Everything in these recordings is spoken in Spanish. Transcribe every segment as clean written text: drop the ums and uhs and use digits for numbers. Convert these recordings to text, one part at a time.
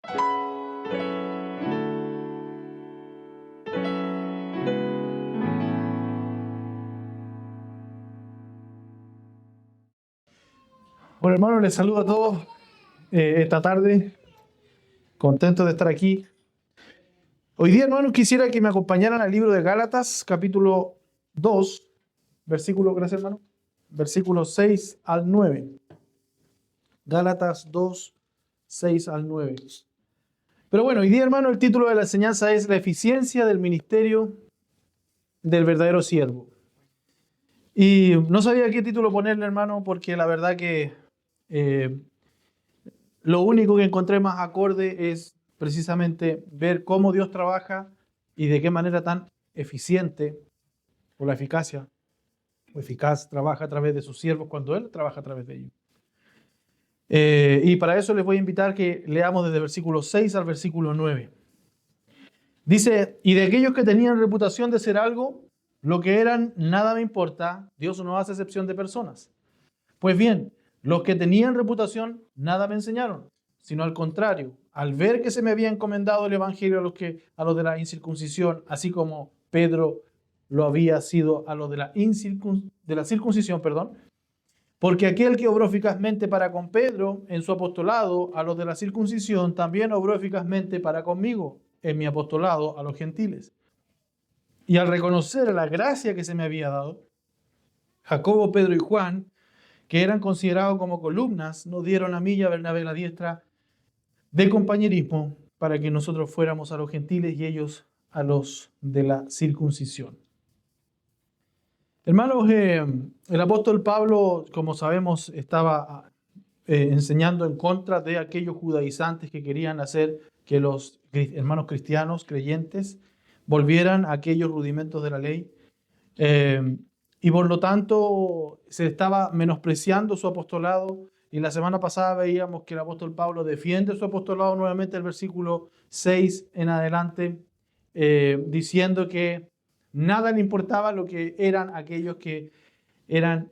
Bueno, hermano, les saludo a todos esta tarde. Contento de estar aquí. Hoy día, hermano, quisiera que me acompañaran al libro de Gálatas, capítulo 2, gracias, hermano, versículos 6 al 9. Gálatas 2, 6 al 9. Pero bueno, hoy día, hermano, el título de la enseñanza es La eficiencia del ministerio del verdadero siervo. Y no sabía qué título ponerle, hermano, porque la verdad que lo único que encontré más acorde es precisamente ver cómo Dios trabaja y de qué manera tan eficiente o la eficacia o eficaz trabaja a través de sus siervos cuando Él trabaja a través de ellos. Y para eso les voy a invitar que leamos desde el versículo 6 al versículo 9. Dice, y de aquellos que tenían reputación de ser algo, lo que eran, nada me importa, Dios no hace excepción de personas. Pues bien, los que tenían reputación, nada me enseñaron, sino al contrario, al ver que se me había encomendado el evangelio a los de la incircuncisión, así como Pedro lo había sido a los de la circuncisión, porque aquel que obró eficazmente para con Pedro en su apostolado a los de la circuncisión, también obró eficazmente para conmigo en mi apostolado a los gentiles. Y al reconocer la gracia que se me había dado, Jacobo, Pedro y Juan, que eran considerados como columnas, nos dieron a mí y a Bernabé la diestra de compañerismo para que nosotros fuéramos a los gentiles y ellos a los de la circuncisión. Hermanos, el apóstol Pablo, como sabemos, estaba enseñando en contra de aquellos judaizantes que querían hacer que los hermanos cristianos, creyentes, volvieran a aquellos rudimentos de la ley. Y por lo tanto se estaba menospreciando su apostolado. Y la semana pasada veíamos que el apóstol Pablo defiende su apostolado nuevamente, el versículo 6 en adelante, diciendo que nada le importaba lo que eran aquellos que eran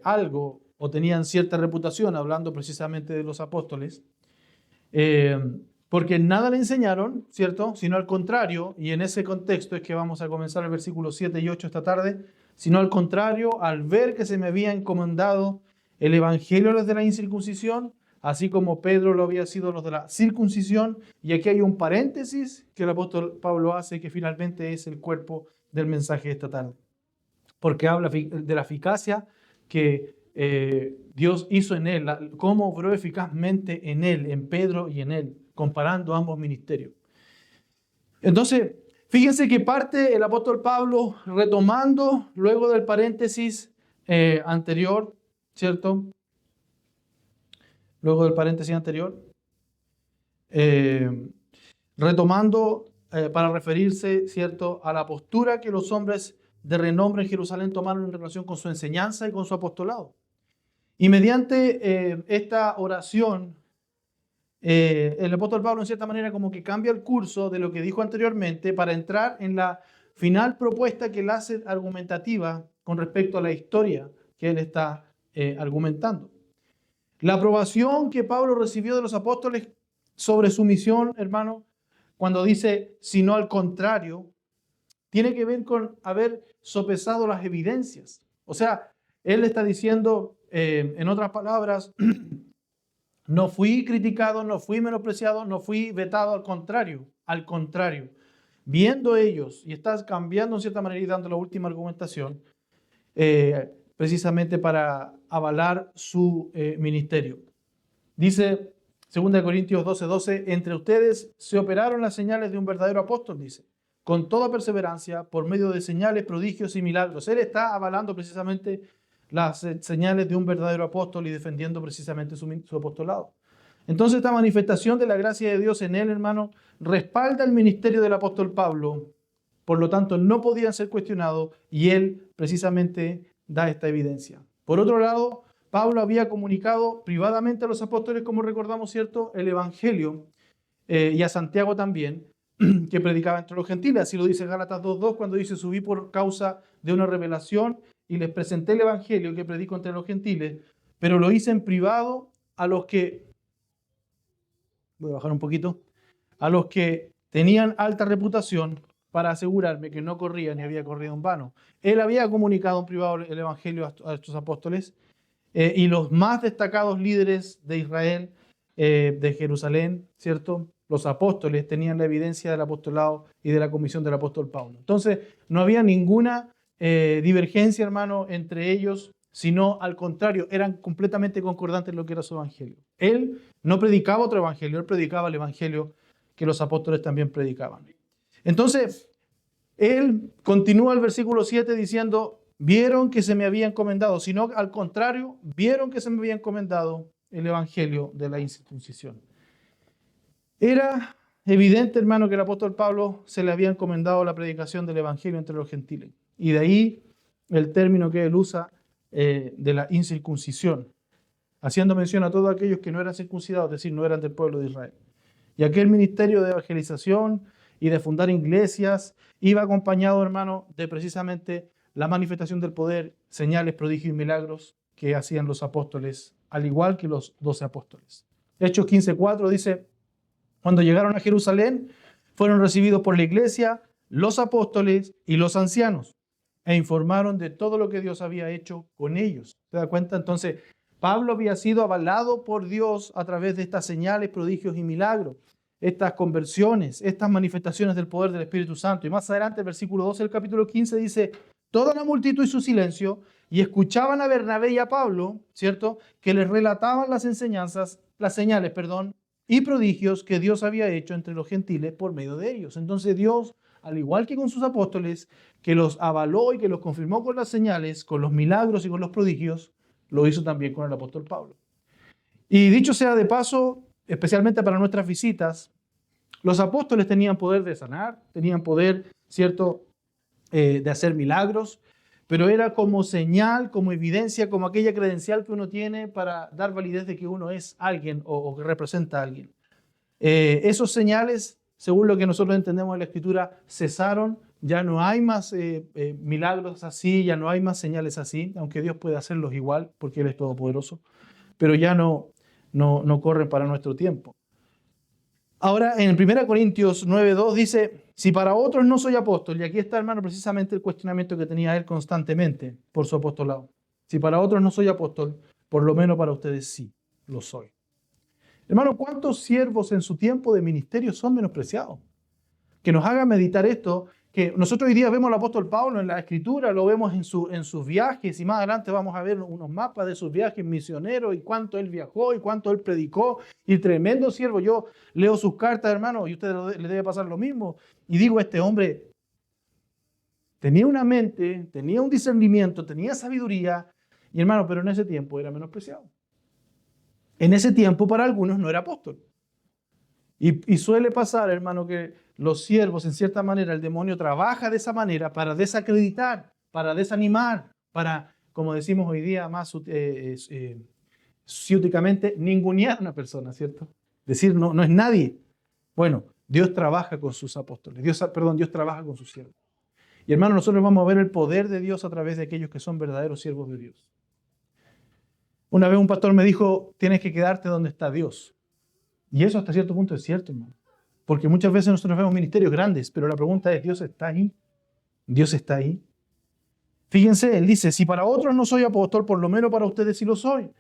algo o tenían cierta reputación, hablando precisamente de los apóstoles, porque nada le enseñaron, ¿cierto? Sino al contrario, y en ese contexto es que vamos a comenzar el versículo 7 y 8 esta tarde, sino al contrario, al ver que se me había encomendado el evangelio a los de la incircuncisión, así como Pedro lo había sido a los de la circuncisión, y aquí hay un paréntesis que el apóstol Pablo hace, que finalmente es el cuerpo del mensaje de esta tarde, porque habla de la eficacia que Dios hizo en él, cómo obró eficazmente en él, en Pedro y en él, comparando ambos ministerios. Entonces, fíjense que parte el apóstol Pablo retomando luego del paréntesis anterior, ¿cierto? Luego del paréntesis anterior, retomando para referirse, ¿cierto?, a la postura que los hombres de renombre en Jerusalén tomaron en relación con su enseñanza y con su apostolado. Y mediante esta oración, el apóstol Pablo en cierta manera como que cambia el curso de lo que dijo anteriormente para entrar en la final propuesta que él hace argumentativa con respecto a la historia que él está argumentando. La aprobación que Pablo recibió de los apóstoles sobre su misión, hermano, cuando dice, sino al contrario, tiene que ver con haber sopesado las evidencias. O sea, él está diciendo, en otras palabras, no fui criticado, no fui menospreciado, no fui vetado, al contrario. Viendo ellos, y estás cambiando en cierta manera y dando la última argumentación, precisamente para avalar su ministerio. Dice 2 Corintios 12:12, entre ustedes se operaron las señales de un verdadero apóstol, dice, con toda perseverancia, por medio de señales, prodigios y milagros. Él está avalando precisamente las señales de un verdadero apóstol y defendiendo precisamente su apostolado. Entonces esta manifestación de la gracia de Dios en él, hermano, respalda el ministerio del apóstol Pablo. Por lo tanto, no podían ser cuestionados y él precisamente da esta evidencia. Por otro lado, Pablo había comunicado privadamente a los apóstoles, como recordamos, ¿cierto?, el evangelio y a Santiago también, que predicaba entre los gentiles. Así lo dice Gálatas 2:2 cuando dice, subí por causa de una revelación y les presenté el evangelio que predico entre los gentiles, pero lo hice en privado a los que, voy a bajar un poquito, a los que tenían alta reputación para asegurarme que no corría ni había corrido en vano. Él había comunicado en privado el Evangelio a estos apóstoles y los más destacados líderes de Israel, de Jerusalén, ¿cierto? Los apóstoles tenían la evidencia del apostolado y de la comisión del apóstol Pablo. Entonces, no había ninguna divergencia, hermano, entre ellos, sino al contrario, eran completamente concordantes en lo que era su evangelio. Él no predicaba otro evangelio, él predicaba el evangelio que los apóstoles también predicaban. Entonces, él continúa el versículo 7 diciendo, vieron que se me había encomendado, sino al contrario, vieron que se me había encomendado el evangelio de la incircuncisión. Era evidente, hermano, que el apóstol Pablo se le había encomendado la predicación del evangelio entre los gentiles. Y de ahí el término que él usa de la incircuncisión, haciendo mención a todos aquellos que no eran circuncidados, es decir, no eran del pueblo de Israel. Y aquel ministerio de evangelización y de fundar iglesias iba acompañado, hermano, de precisamente la manifestación del poder, señales, prodigios y milagros que hacían los apóstoles, al igual que los 12 apóstoles. Hechos 15:4 dice, cuando llegaron a Jerusalén, fueron recibidos por la iglesia, los apóstoles y los ancianos, e informaron de todo lo que Dios había hecho con ellos. ¿Se da cuenta? Entonces, Pablo había sido avalado por Dios a través de estas señales, prodigios y milagros, estas conversiones, estas manifestaciones del poder del Espíritu Santo. Y más adelante, el versículo 12 del capítulo 15 dice, toda la multitud hizo silencio y escuchaban a Bernabé y a Pablo, ¿cierto?, que les relataban las enseñanzas, las señales, y prodigios que Dios había hecho entre los gentiles por medio de ellos. Entonces Dios, al igual que con sus apóstoles, que los avaló y que los confirmó con las señales, con los milagros y con los prodigios, lo hizo también con el apóstol Pablo. Y dicho sea de paso, especialmente para nuestras visitas, los apóstoles tenían poder de sanar, tenían poder, ¿cierto?, de hacer milagros, pero era como señal, como evidencia, como aquella credencial que uno tiene para dar validez de que uno es alguien o que representa a alguien. Esos señales, según lo que nosotros entendemos en la Escritura, cesaron. Ya no hay más milagros así, ya no hay más señales así, aunque Dios puede hacerlos igual, porque Él es todopoderoso, pero ya no corren para nuestro tiempo. Ahora, en 1 Corintios 9:2 dice, si para otros no soy apóstol, y aquí está, hermano, precisamente el cuestionamiento que tenía él constantemente por su apostolado. Si para otros no soy apóstol, por lo menos para ustedes sí lo soy. Hermano, ¿cuántos siervos en su tiempo de ministerio son menospreciados? Que nos haga meditar esto, que nosotros hoy día vemos al apóstol Pablo en la Escritura, lo vemos en sus viajes, y más adelante vamos a ver unos mapas de sus viajes misioneros y cuánto él viajó y cuánto él predicó, y tremendo siervo. Yo leo sus cartas, hermano, y a usted le debe pasar lo mismo, y digo, este hombre tenía una mente, tenía un discernimiento, tenía sabiduría, y hermano, pero en ese tiempo era menospreciado. En ese tiempo para algunos no era apóstol. Y suele pasar, hermano, que los siervos, en cierta manera, el demonio trabaja de esa manera para desacreditar, para desanimar, para, como decimos hoy día más ciúticamente, ningunear a una persona, ¿cierto? Decir, no es nadie. Bueno, Dios trabaja con sus apóstoles, Dios trabaja con sus siervos. Y hermano, nosotros vamos a ver el poder de Dios a través de aquellos que son verdaderos siervos de Dios. Una vez un pastor me dijo, tienes que quedarte donde está Dios. Y eso hasta cierto punto es cierto, hermano. Porque muchas veces nosotros vemos ministerios grandes, pero la pregunta es, ¿Dios está ahí? ¿Dios está ahí? Fíjense, él dice, si para otros no soy apóstol, por lo menos para ustedes sí lo soy.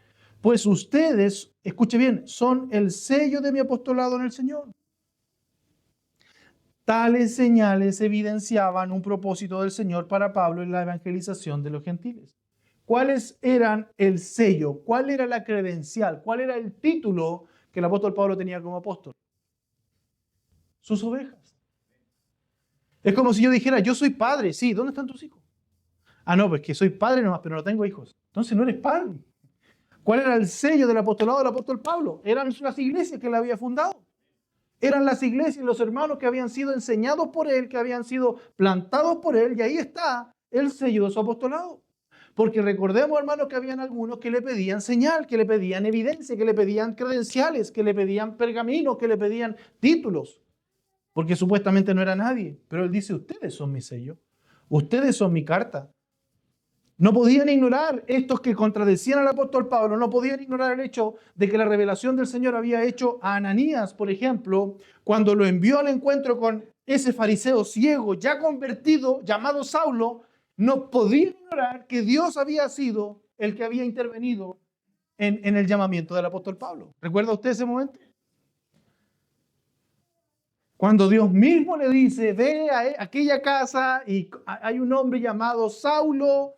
Pues ustedes, escuche bien, son el sello de mi apostolado en el Señor. Tales señales evidenciaban un propósito del Señor para Pablo en la evangelización de los gentiles. ¿Cuáles eran el sello? ¿Cuál era la credencial? ¿Cuál era el título que el apóstol Pablo tenía como apóstol? Sus ovejas. Es como si yo dijera, yo soy padre, sí, ¿dónde están tus hijos? Ah, no, pues que soy padre nomás, pero no tengo hijos. Entonces no eres padre. ¿Cuál era el sello del apostolado del apóstol Pablo? Eran las iglesias que él había fundado. Eran las iglesias y los hermanos que habían sido enseñados por él, que habían sido plantados por él, y ahí está el sello de su apostolado. Porque recordemos, hermanos, que habían algunos que le pedían señal, que le pedían evidencia, que le pedían credenciales, que le pedían pergaminos, que le pedían títulos. Porque supuestamente no era nadie. Pero él dice, ustedes son mi sello. Ustedes son mi carta. No podían ignorar estos que contradecían al apóstol Pablo, no podían ignorar el hecho de que la revelación del Señor había hecho a Ananías, por ejemplo, cuando lo envió al encuentro con ese fariseo ciego, ya convertido, llamado Saulo, no podían ignorar que Dios había sido el que había intervenido en el llamamiento del apóstol Pablo. ¿Recuerda usted ese momento? Cuando Dios mismo le dice, ve a aquella casa y hay un hombre llamado Saulo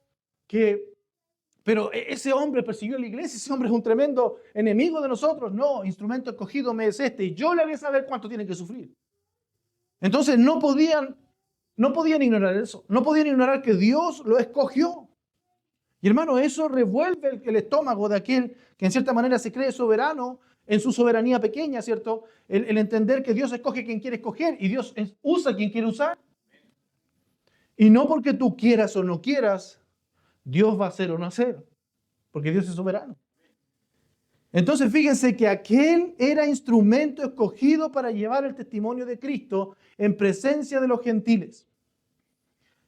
pero ese hombre persiguió a la iglesia, ese hombre es un tremendo enemigo de nosotros. No, instrumento escogido me es este y yo le haré saber cuánto tiene que sufrir. Entonces no podían ignorar eso, no podían ignorar que Dios lo escogió. Y hermano, eso revuelve el estómago de aquel que en cierta manera se cree soberano en su soberanía pequeña, ¿cierto? El entender que Dios escoge quien quiere escoger y Dios usa quien quiere usar. Y no porque tú quieras o no quieras, Dios va a hacer o no hacer, porque Dios es soberano. Entonces fíjense que aquel era instrumento escogido para llevar el testimonio de Cristo en presencia de los gentiles.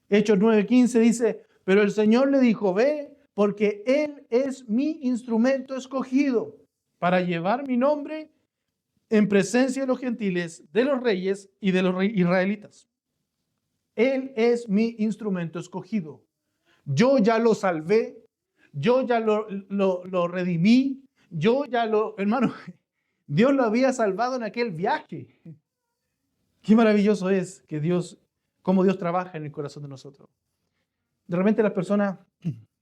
Hechos 9:15 dice, pero el Señor le dijo, ve, porque Él es mi instrumento escogido para llevar mi nombre en presencia de los gentiles, de los reyes y de los israelitas. Él es mi instrumento escogido. Yo ya lo salvé, yo ya lo redimí, hermano, Dios lo había salvado en aquel viaje. Qué maravilloso es cómo Dios trabaja en el corazón de nosotros. De repente las personas,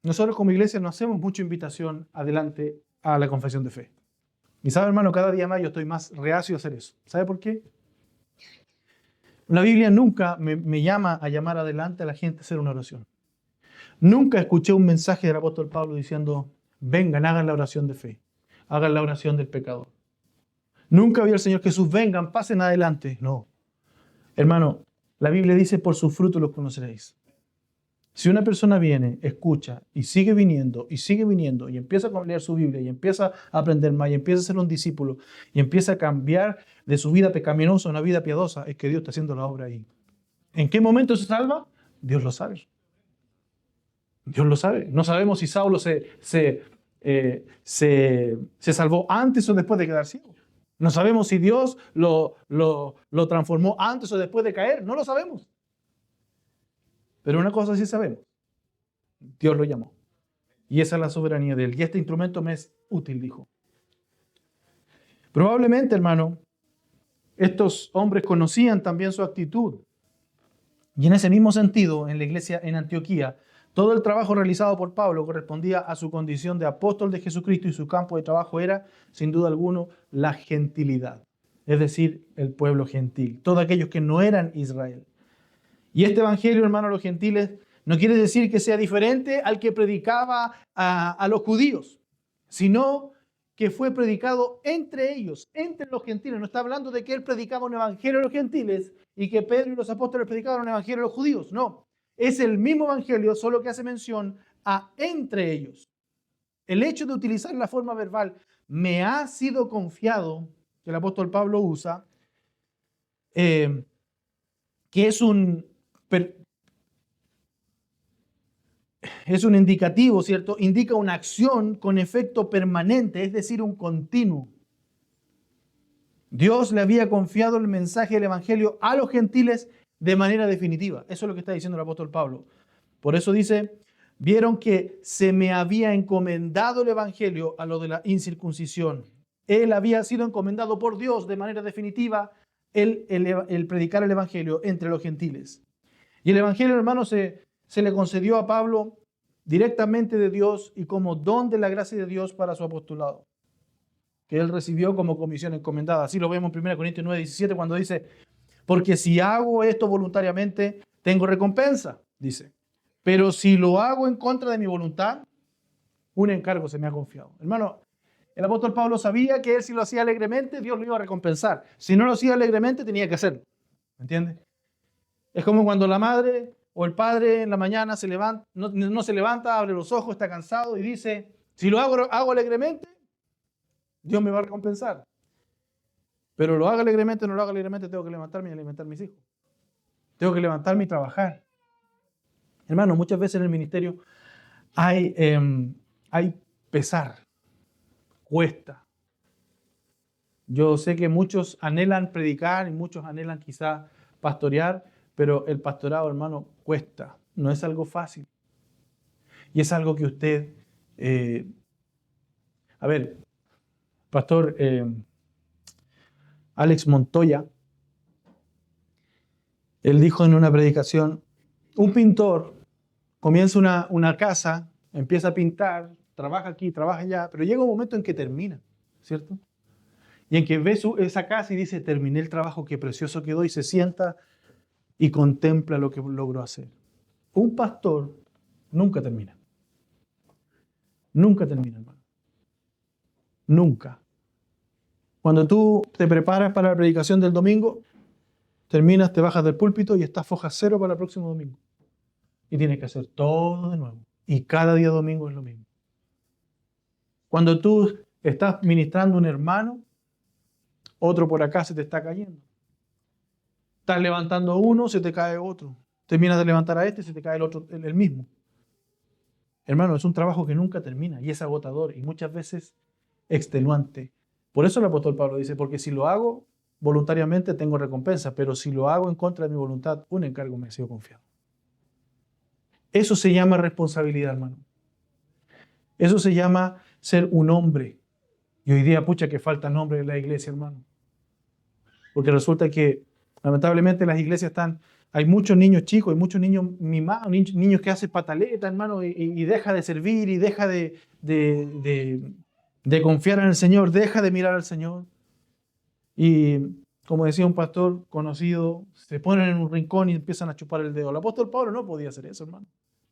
nosotros como iglesia no hacemos mucha invitación adelante a la confesión de fe. Y sabe, hermano, cada día más yo estoy más reacio a hacer eso. ¿Sabe por qué? La Biblia nunca me llama a llamar adelante a la gente a hacer una oración. Nunca escuché un mensaje del apóstol Pablo diciendo, vengan, hagan la oración de fe, hagan la oración del pecador. Nunca vi al Señor Jesús, vengan, pasen adelante. No. Hermano, la Biblia dice, por sus frutos los conoceréis. Si una persona viene, escucha y sigue viniendo y empieza a leer su Biblia y empieza a aprender más y empieza a ser un discípulo y empieza a cambiar de su vida pecaminosa a una vida piadosa, es que Dios está haciendo la obra ahí. ¿En qué momento se salva? Dios lo sabe. Dios lo sabe. No sabemos si Saulo se salvó antes o después de quedar ciego. No sabemos si Dios lo transformó antes o después de caer. No lo sabemos. Pero una cosa sí sabemos. Dios lo llamó. Y esa es la soberanía de Él. Y este instrumento me es útil, dijo. Probablemente, hermano, estos hombres conocían también su actitud. Y en ese mismo sentido, en la iglesia en Antioquía, todo el trabajo realizado por Pablo correspondía a su condición de apóstol de Jesucristo y su campo de trabajo era, sin duda alguna, la gentilidad. Es decir, el pueblo gentil. Todos aquellos que no eran Israel. Y este evangelio, hermano, a los gentiles, no quiere decir que sea diferente al que predicaba a los judíos, sino que fue predicado entre ellos, entre los gentiles. No está hablando de que él predicaba un evangelio a los gentiles y que Pedro y los apóstoles predicaban un evangelio a los judíos. No, es el mismo evangelio, solo que hace mención a entre ellos. El hecho de utilizar la forma verbal, me ha sido confiado, que el apóstol Pablo usa, que es un indicativo, ¿cierto? Indica una acción con efecto permanente, es decir, un continuo. Dios le había confiado el mensaje del evangelio a los gentiles de manera definitiva. Eso es lo que está diciendo el apóstol Pablo. Por eso dice, vieron que se me había encomendado el evangelio a lo de la incircuncisión. Él había sido encomendado por Dios de manera definitiva el predicar el evangelio entre los gentiles. Y el evangelio, hermano, se le concedió a Pablo directamente de Dios y como don de la gracia de Dios para su apostolado, que él recibió como comisión encomendada. Así lo vemos en 1 Corintios 9:17 cuando dice, porque si hago esto voluntariamente, tengo recompensa, dice. Pero si lo hago en contra de mi voluntad, un encargo se me ha confiado. Hermano, el apóstol Pablo sabía que él si lo hacía alegremente, Dios lo iba a recompensar. Si no lo hacía alegremente, tenía que hacerlo. ¿Me entiendes? Es como cuando la madre o el padre en la mañana se levanta, no se levanta, abre los ojos, está cansado y dice, si lo hago alegremente, Dios me va a recompensar. Pero lo haga alegremente o no lo haga alegremente, tengo que levantarme y alimentar a mis hijos. Tengo que levantarme y trabajar. Hermano, muchas veces en el ministerio hay pesar, cuesta. Yo sé que muchos anhelan predicar y muchos anhelan quizá pastorear, pero el pastorado, hermano, cuesta. No es algo fácil. Y es algo que usted... pastor Alex Montoya, él dijo en una predicación, un pintor comienza una casa, empieza a pintar, trabaja aquí, trabaja allá, pero llega un momento en que termina, ¿cierto? Y en que ve esa casa y dice, terminé el trabajo, qué precioso quedó, y se sienta y contempla lo que logró hacer. Un pastor nunca termina. Nunca termina, hermano. Nunca. Cuando tú te preparas para la predicación del domingo, terminas, te bajas del púlpito y estás foja cero para el próximo domingo. Y tienes que hacer todo de nuevo. Y cada día domingo es lo mismo. Cuando tú estás ministrando a un hermano, otro por acá se te está cayendo. Estás levantando uno, se te cae otro. Terminas de levantar a este, se te cae el otro, el mismo. Hermano, es un trabajo que nunca termina y es agotador y muchas veces extenuante. Por eso el apóstol Pablo dice, porque si lo hago voluntariamente tengo recompensa, pero si lo hago en contra de mi voluntad, un encargo me ha sido confiado. Eso se llama responsabilidad, hermano. Eso se llama ser un hombre. Y hoy día, pucha, que falta nombre en la iglesia, hermano. Porque resulta que, lamentablemente, las iglesias hay muchos niños chicos, hay muchos niños mimados, niños que hacen pataletas, hermano, y deja de servir, y deja de confiar en el Señor, deja de mirar al Señor. Y, como decía un pastor conocido, se ponen en un rincón y empiezan a chupar el dedo. El apóstol Pablo no podía hacer eso, hermano.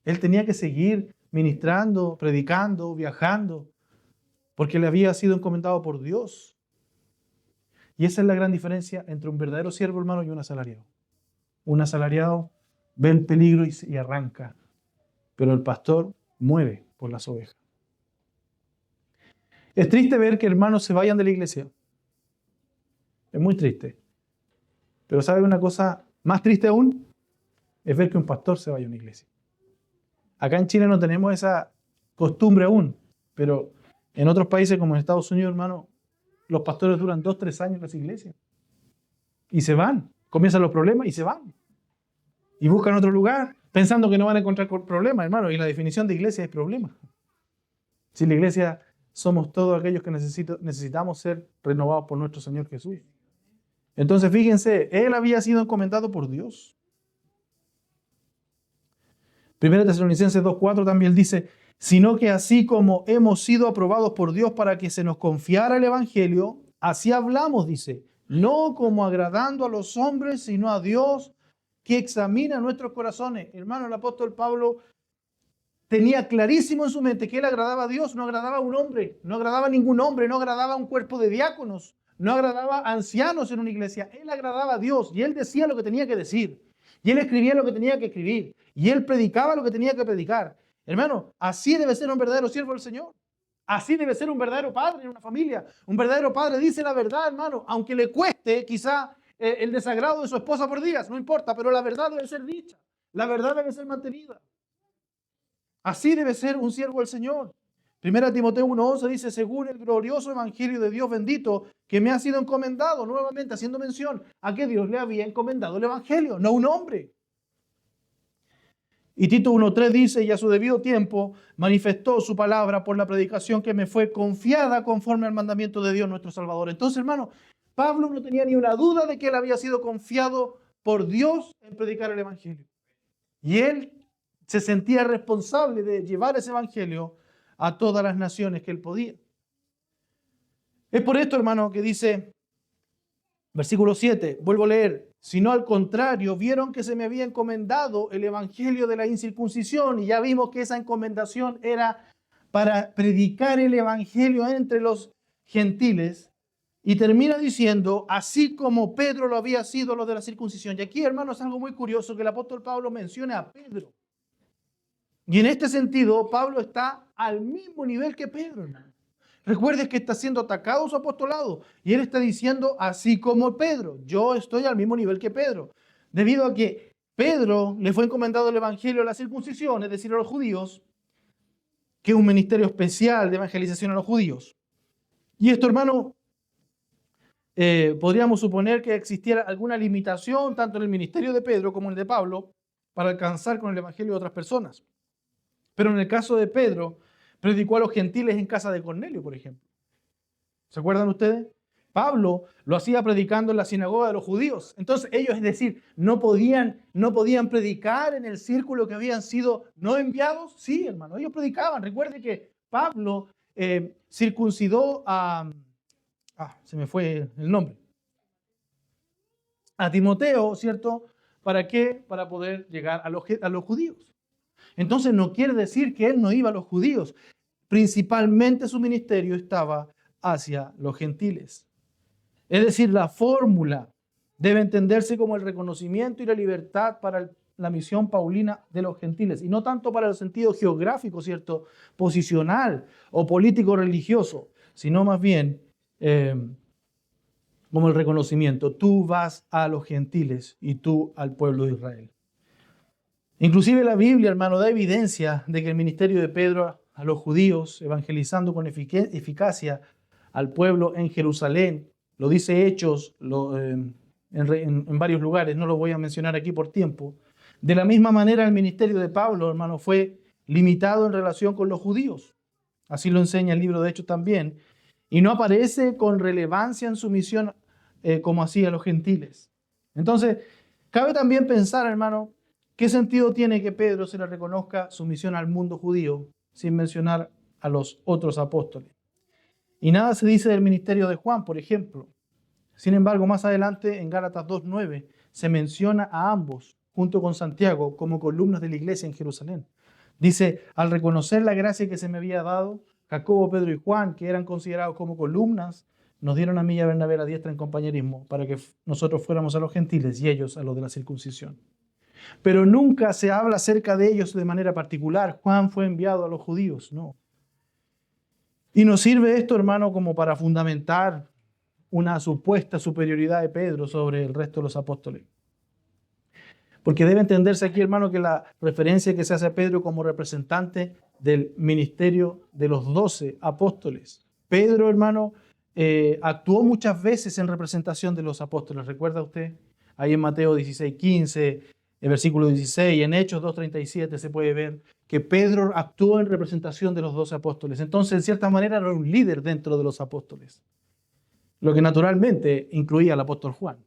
Él tenía que seguir ministrando, predicando, viajando, porque le había sido encomendado por Dios. Y esa es la gran diferencia entre un verdadero siervo, hermano, y un asalariado. Un asalariado ve el peligro y arranca, pero el pastor muere por las ovejas. Es triste ver que hermanos se vayan de la iglesia. Es muy triste. Pero ¿sabe una cosa más triste aún? Es ver que un pastor se vaya a una iglesia. Acá en Chile no tenemos esa costumbre aún, pero en otros países como en Estados Unidos, hermano, los pastores duran 2-3 años en las iglesias. Y se van. Comienzan los problemas y se van. Y buscan otro lugar, pensando que no van a encontrar problemas, hermano. Y la definición de iglesia es problema. Si la iglesia somos todos aquellos que necesitamos ser renovados por nuestro Señor Jesús. Entonces, fíjense, él había sido encomendado por Dios. 1 Tesalonicenses 2:4 también dice, sino que así como hemos sido aprobados por Dios para que se nos confiara el Evangelio, así hablamos, dice, no como agradando a los hombres, sino a Dios que examina nuestros corazones. Hermano, el apóstol Pablo tenía clarísimo en su mente que él agradaba a Dios, no agradaba a un hombre, no agradaba a ningún hombre, no agradaba a un cuerpo de diáconos, no agradaba a ancianos en una iglesia. Él agradaba a Dios y él decía lo que tenía que decir. Y él escribía lo que tenía que escribir. Y él predicaba lo que tenía que predicar. Hermano, así debe ser un verdadero siervo del Señor. Así debe ser un verdadero padre en una familia. Un verdadero padre dice la verdad, hermano, aunque le cueste quizá el desagrado de su esposa por días, no importa, pero la verdad debe ser dicha. La verdad debe ser mantenida. Así debe ser un siervo del Señor. 1 Timoteo 1:11 dice, según el glorioso evangelio de Dios bendito que me ha sido encomendado, nuevamente haciendo mención a que Dios le había encomendado el evangelio, no un hombre. Y Tito 1:3 dice, y a su debido tiempo manifestó su palabra por la predicación que me fue confiada conforme al mandamiento de Dios nuestro Salvador. Entonces, hermano, Pablo no tenía ni una duda de que él había sido confiado por Dios en predicar el evangelio. Y él se sentía responsable de llevar ese evangelio a todas las naciones que él podía. Es por esto, hermano, que dice, versículo 7, vuelvo a leer, sino al contrario, vieron que se me había encomendado el evangelio de la incircuncisión, y ya vimos que esa encomendación era para predicar el evangelio entre los gentiles, y termina diciendo, así como Pedro lo había sido lo de la circuncisión. Y aquí, hermano, es algo muy curioso que el apóstol Pablo menciona a Pedro. Y en este sentido, Pablo está al mismo nivel que Pedro, hermano. Recuerde que está siendo atacado su apostolado. Y él está diciendo, así como Pedro, yo estoy al mismo nivel que Pedro. Debido a que Pedro le fue encomendado el evangelio de la circuncisión, es decir, a los judíos, que es un ministerio especial de evangelización a los judíos. Y esto, hermano, podríamos suponer que existiera alguna limitación tanto en el ministerio de Pedro como en el de Pablo para alcanzar con el evangelio de otras personas. Pero en el caso de Pedro, predicó a los gentiles en casa de Cornelio, por ejemplo. ¿Se acuerdan ustedes? Pablo lo hacía predicando en la sinagoga de los judíos. Entonces ellos, es decir, no podían predicar en el círculo que habían sido no enviados. Sí, hermano, ellos predicaban. Recuerde que Pablo circuncidó a... se me fue el nombre. A Timoteo, ¿cierto? ¿Para qué? Para poder llegar a los judíos. Entonces no quiere decir que él no iba a los judíos. Principalmente su ministerio estaba hacia los gentiles. Es decir, la fórmula debe entenderse como el reconocimiento y la libertad para la misión paulina de los gentiles, y no tanto para el sentido geográfico, ¿cierto?, posicional o político-religioso, sino más bien como el reconocimiento. Tú vas a los gentiles y tú al pueblo de Israel. Inclusive la Biblia, hermano, da evidencia de que el ministerio de Pedro a los judíos, evangelizando con eficacia al pueblo en Jerusalén, lo dice Hechos en varios lugares, no lo voy a mencionar aquí por tiempo. De la misma manera el ministerio de Pablo, hermano, fue limitado en relación con los judíos. Así lo enseña el libro de Hechos también. Y no aparece con relevancia en su misión como hacía los gentiles. Entonces, cabe también pensar, hermano, ¿qué sentido tiene que Pedro se le reconozca su misión al mundo judío sin mencionar a los otros apóstoles? Y nada se dice del ministerio de Juan, por ejemplo. Sin embargo, más adelante, en Gálatas 2:9, se menciona a ambos, junto con Santiago, como columnas de la iglesia en Jerusalén. Dice, al reconocer la gracia que se me había dado, Jacobo, Pedro y Juan, que eran considerados como columnas, nos dieron a mí y a Bernabé la diestra en compañerismo para que nosotros fuéramos a los gentiles y ellos a los de la circuncisión. Pero nunca se habla acerca de ellos de manera particular. Juan fue enviado a los judíos, no. Y nos sirve esto, hermano, como para fundamentar una supuesta superioridad de Pedro sobre el resto de los apóstoles. Porque debe entenderse aquí, hermano, que la referencia que se hace a Pedro como representante del ministerio de los 12 apóstoles. Pedro, hermano, actuó muchas veces en representación de los apóstoles. ¿Recuerda usted? Ahí en Mateo 16:15, en versículo 16, en Hechos 2:37 se puede ver que Pedro actuó en representación de los 12 apóstoles. Entonces, en cierta manera, era un líder dentro de los apóstoles, lo que naturalmente incluía al apóstol Juan.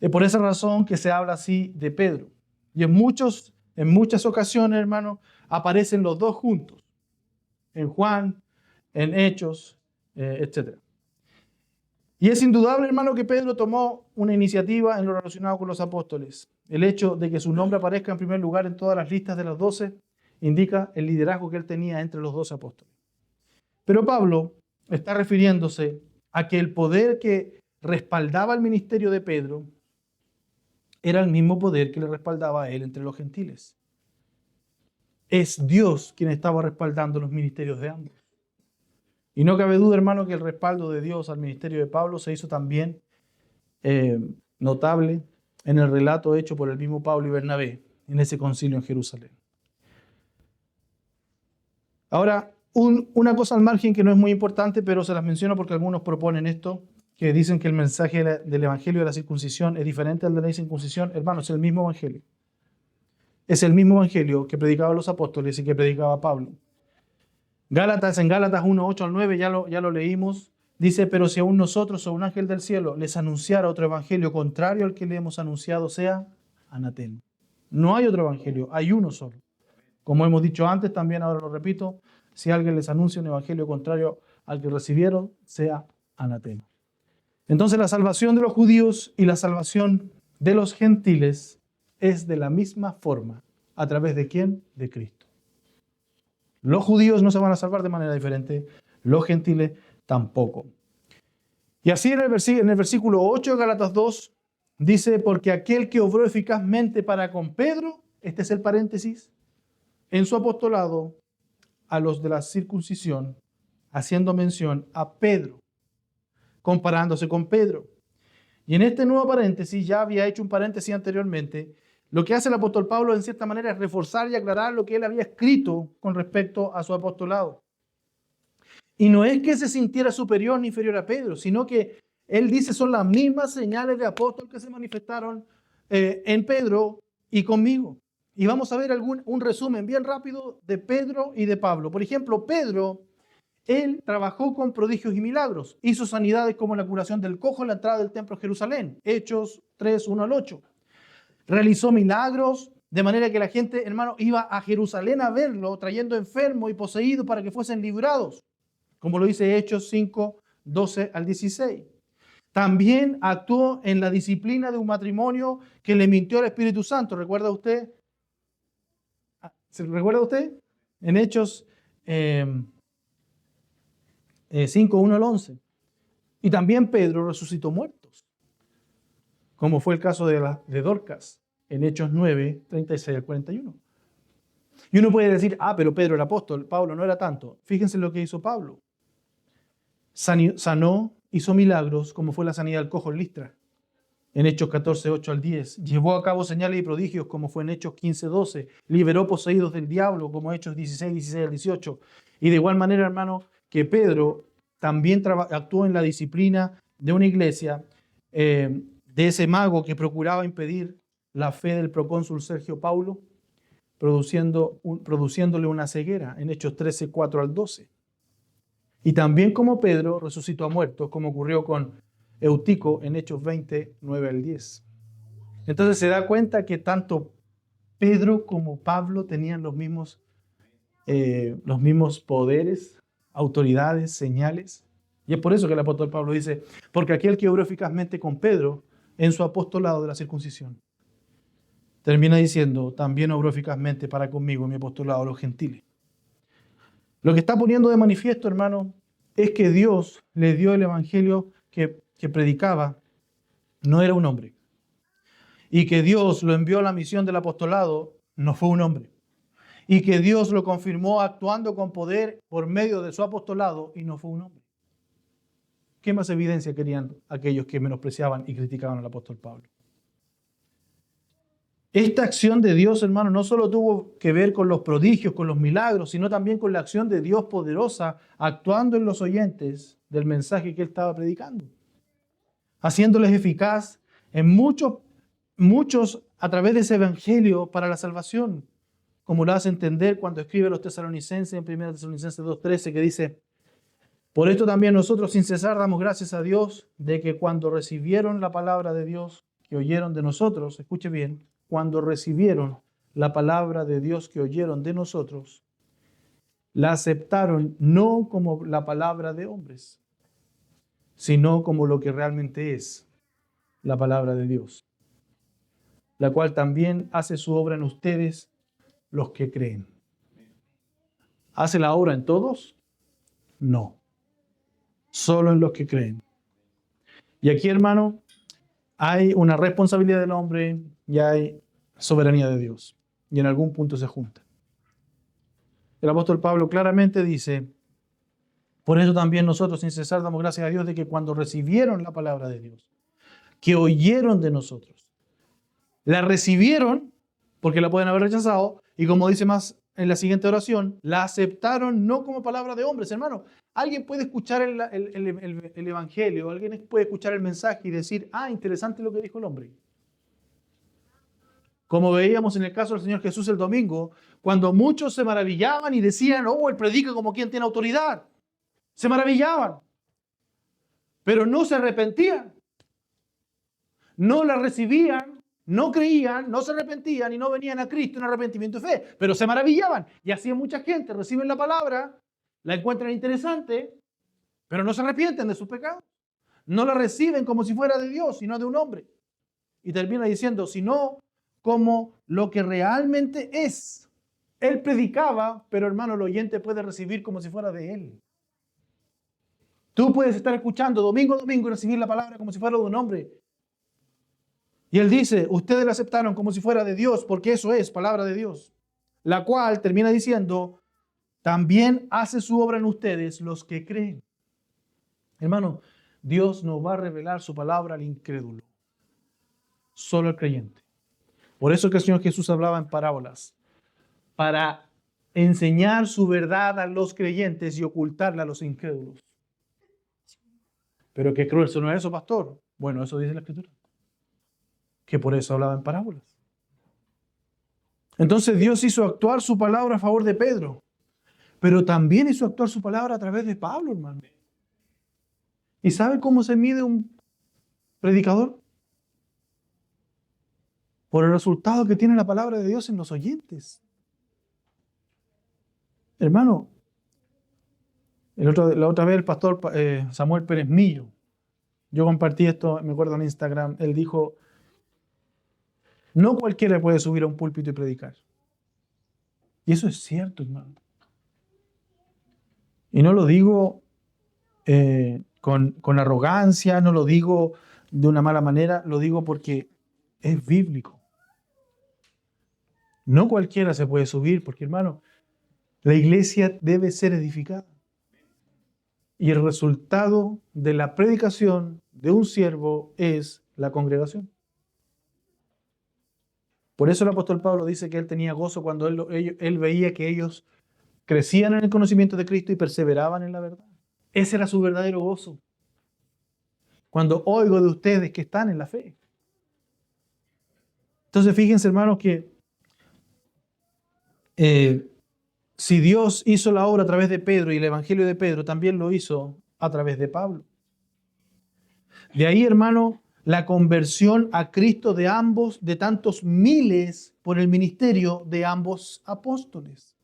Es por esa razón que se habla así de Pedro. Y en muchas ocasiones, hermano, aparecen los dos juntos. En Juan, en Hechos, etc. Y es indudable, hermano, que Pedro tomó una iniciativa en lo relacionado con los apóstoles. El hecho de que su nombre aparezca en primer lugar en todas las listas de los 12 indica el liderazgo que él tenía entre los 12 apóstoles. Pero Pablo está refiriéndose a que el poder que respaldaba el ministerio de Pedro era el mismo poder que le respaldaba a él entre los gentiles. Es Dios quien estaba respaldando los ministerios de ambos. Y no cabe duda, hermano, que el respaldo de Dios al ministerio de Pablo se hizo también notable en el relato hecho por el mismo Pablo y Bernabé en ese concilio en Jerusalén. Ahora, una cosa al margen que no es muy importante, pero se las menciono porque algunos proponen esto, que dicen que el mensaje del evangelio de la circuncisión es diferente al de la incircuncisión. Hermano, es el mismo evangelio. Es el mismo evangelio que predicaban los apóstoles y que predicaba Pablo. En Gálatas 1:8 al 9, ya lo leímos, dice, pero si aún nosotros o un ángel del cielo les anunciara otro evangelio contrario al que le hemos anunciado, sea anatema. No hay otro evangelio, hay uno solo. Como hemos dicho antes, también ahora lo repito, si alguien les anuncia un evangelio contrario al que recibieron, sea anatema. Entonces la salvación de los judíos y la salvación de los gentiles es de la misma forma. ¿A través de quién? De Cristo. Los judíos no se van a salvar de manera diferente, los gentiles tampoco. Y así en el versículo 8 de Gálatas 2 dice, porque aquel que obró eficazmente para con Pedro, este es el paréntesis, en su apostolado a los de la circuncisión, haciendo mención a Pedro, comparándose con Pedro. Y en este nuevo paréntesis, ya había hecho un paréntesis anteriormente, lo que hace el apóstol Pablo en cierta manera es reforzar y aclarar lo que él había escrito con respecto a su apostolado. Y no es que se sintiera superior ni inferior a Pedro, sino que él dice son las mismas señales de apóstol que se manifestaron en Pedro y conmigo. Y vamos a ver un resumen bien rápido de Pedro y de Pablo. Por ejemplo, Pedro, él trabajó con prodigios y milagros. Hizo sanidades como la curación del cojo en la entrada del templo de Jerusalén. Hechos 3, 1 al 8. Realizó milagros de manera que la gente, hermano, iba a Jerusalén a verlo, trayendo enfermos y poseídos para que fuesen librados, como lo dice Hechos 5, 12 al 16. También actuó en la disciplina de un matrimonio que le mintió al Espíritu Santo. ¿Recuerda usted? ¿Se recuerda usted? En Hechos 5, 1 al 11. Y también Pedro resucitó muertos, como fue el caso de Dorcas, en Hechos 9, 36 al 41. Y uno puede decir, pero Pedro era apóstol, Pablo no era tanto. Fíjense lo que hizo Pablo. Sanó, hizo milagros, como fue la sanidad del cojo en Listra, en Hechos 14, 8 al 10. Llevó a cabo señales y prodigios, como fue en Hechos 15, 12. Liberó poseídos del diablo, como Hechos 16, 16 al 18. Y de igual manera, hermano, que Pedro también actuó en la disciplina de una iglesia, de ese mago que procuraba impedir la fe del procónsul Sergio Paulo, produciéndole una ceguera, en Hechos 13, 4 al 12. Y también como Pedro resucitó a muertos, como ocurrió con Eutico en Hechos 20, 9 al 10. Entonces se da cuenta que tanto Pedro como Pablo tenían los mismos poderes, autoridades, señales. Y es por eso que el apóstol Pablo dice, porque aquel que obró eficazmente con Pedro en su apostolado de la circuncisión, termina diciendo, también obró eficazmente para conmigo en mi apostolado a los gentiles. Lo que está poniendo de manifiesto, hermano, es que Dios le dio el evangelio que predicaba, no era un hombre. Y que Dios lo envió a la misión del apostolado, no fue un hombre. Y que Dios lo confirmó actuando con poder por medio de su apostolado, y no fue un hombre. ¿Qué más evidencia querían aquellos que menospreciaban y criticaban al apóstol Pablo? Esta acción de Dios, hermano, no solo tuvo que ver con los prodigios, con los milagros, sino también con la acción de Dios poderosa actuando en los oyentes del mensaje que él estaba predicando, haciéndoles eficaz en muchos a través de ese evangelio para la salvación, como lo hace entender cuando escribe a los tesalonicenses en 1 Tesalonicenses 2:13, que dice, por esto también nosotros sin cesar damos gracias a Dios de que cuando recibieron la palabra de Dios que oyeron de nosotros, escuche bien, cuando recibieron la palabra de Dios que oyeron de nosotros, la aceptaron no como la palabra de hombres, sino como lo que realmente es la palabra de Dios, la cual también hace su obra en ustedes, los que creen. ¿Hace la obra en todos? No, solo en los que creen. Y aquí, hermano, hay una responsabilidad del hombre y hay soberanía de Dios. Y en algún punto se juntan. El apóstol Pablo claramente dice, por eso también nosotros sin cesar damos gracias a Dios de que cuando recibieron la palabra de Dios, que oyeron de nosotros, la recibieron porque la pueden haber rechazado y como dice más en la siguiente oración, la aceptaron no como palabra de hombres, hermano. Alguien puede escuchar el evangelio, alguien puede escuchar el mensaje y decir, interesante lo que dijo el hombre. Como veíamos en el caso del Señor Jesús el domingo, cuando muchos se maravillaban y decían, él predica como quien tiene autoridad. Se maravillaban, pero no se arrepentían. No la recibían, no creían, no se arrepentían y no venían a Cristo en arrepentimiento y fe, pero se maravillaban. Y así mucha gente reciben la palabra, la encuentran interesante, pero no se arrepienten de sus pecados. No la reciben como si fuera de Dios, sino de un hombre. Y termina diciendo, sino como lo que realmente es. Él predicaba, pero hermano, el oyente puede recibir como si fuera de él. Tú puedes estar escuchando domingo a domingo y recibir la palabra como si fuera de un hombre. Y él dice, ustedes la aceptaron como si fuera de Dios, porque eso es palabra de Dios. La cual termina diciendo, también hace su obra en ustedes los que creen. Hermano, Dios no va a revelar su palabra al incrédulo, solo al creyente. Por eso que el Señor Jesús hablaba en parábolas, para enseñar su verdad a los creyentes y ocultarla a los incrédulos. Pero qué cruel, ¿eso no es eso, pastor? Bueno, eso dice la Escritura, que por eso hablaba en parábolas. Entonces Dios hizo actuar su palabra a favor de Pedro, pero también hizo actuar su palabra a través de Pablo, hermano. ¿Y sabe cómo se mide un predicador? Por el resultado que tiene la palabra de Dios en los oyentes. Hermano, la otra vez el pastor Samuel Pérez Millo, yo compartí esto, me acuerdo en Instagram, él dijo, no cualquiera puede subir a un púlpito y predicar. Y eso es cierto, hermano. Y no lo digo con arrogancia, no lo digo de una mala manera, lo digo porque es bíblico. No cualquiera se puede subir porque, hermano, la iglesia debe ser edificada. Y el resultado de la predicación de un siervo es la congregación. Por eso el apóstol Pablo dice que él tenía gozo cuando él veía que ellos crecían en el conocimiento de Cristo y perseveraban en la verdad. Ese era su verdadero gozo. Cuando oigo de ustedes que están en la fe. Entonces fíjense, hermanos, que si Dios hizo la obra a través de Pedro y el evangelio de Pedro, también lo hizo a través de Pablo. De ahí, hermano, la conversión a Cristo de ambos, de tantos miles por el ministerio de ambos apóstoles.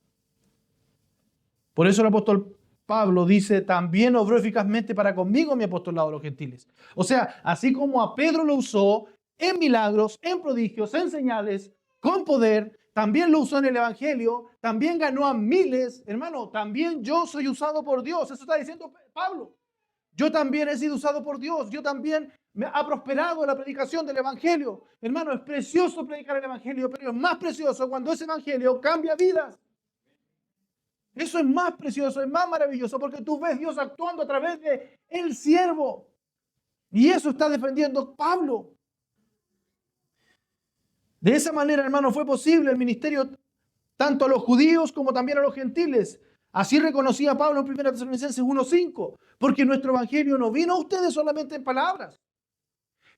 Por eso el apóstol Pablo dice, también obró eficazmente para conmigo mi apostolado a los gentiles. O sea, así como a Pedro lo usó en milagros, en prodigios, en señales, con poder, también lo usó en el evangelio, también ganó a miles. Hermano, también yo soy usado por Dios. Eso está diciendo Pablo. Yo también he sido usado por Dios. Yo también me ha prosperado la predicación del evangelio. Hermano, es precioso predicar el evangelio, pero es más precioso cuando ese evangelio cambia vidas. Eso es más precioso, es más maravilloso, porque tú ves a Dios actuando a través de el siervo. Y eso está defendiendo Pablo. De esa manera, hermano, fue posible el ministerio tanto a los judíos como también a los gentiles. Así reconocía Pablo en 1 Tesalonicenses 1:5, porque nuestro evangelio no vino a ustedes solamente en palabras,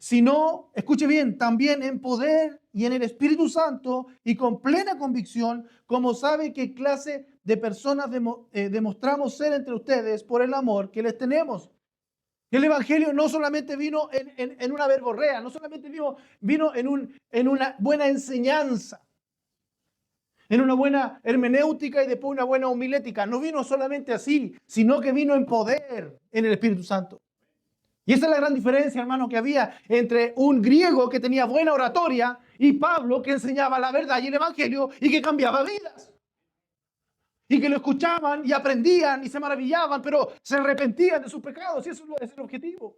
sino, escuche bien, también en poder y en el Espíritu Santo y con plena convicción, como sabe qué clase de personas demostramos ser entre ustedes por el amor que les tenemos. El evangelio no solamente vino en una verborrea, no solamente vino en una buena enseñanza, en una buena hermenéutica y después una buena homilética. No vino solamente así, sino que vino en poder en el Espíritu Santo. Y esa es la gran diferencia, hermano, que había entre un griego que tenía buena oratoria y Pablo que enseñaba la verdad y el evangelio y que cambiaba vidas. Y que lo escuchaban y aprendían y se maravillaban, pero se arrepentían de sus pecados. Y eso es el objetivo.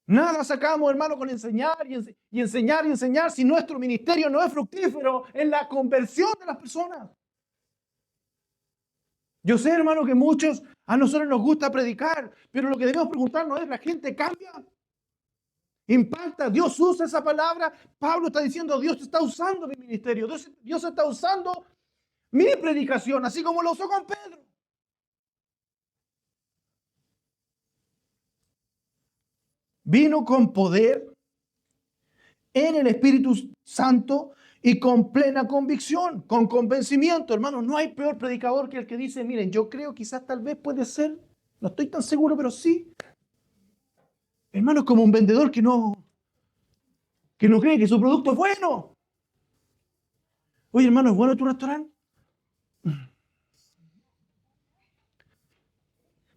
Nada sacamos, hermano, con enseñar y enseñar y enseñar si nuestro ministerio no es fructífero en la conversión de las personas. Yo sé, hermano, que a nosotros nos gusta predicar, pero lo que debemos preguntarnos es, ¿la gente cambia? ¿Impacta? ¿Dios usa esa palabra? Pablo está diciendo, Dios está usando mi ministerio. Dios está usando mi predicación, así como lo usó con Pedro. Vino con poder en el Espíritu Santo y con plena convicción, con convencimiento. Hermano, no hay peor predicador que el que dice, miren, yo creo quizás tal vez puede ser, no estoy tan seguro, pero sí. Hermano, es como un vendedor que no cree que su producto es bueno. Oye, hermano, ¿es bueno tu restaurante?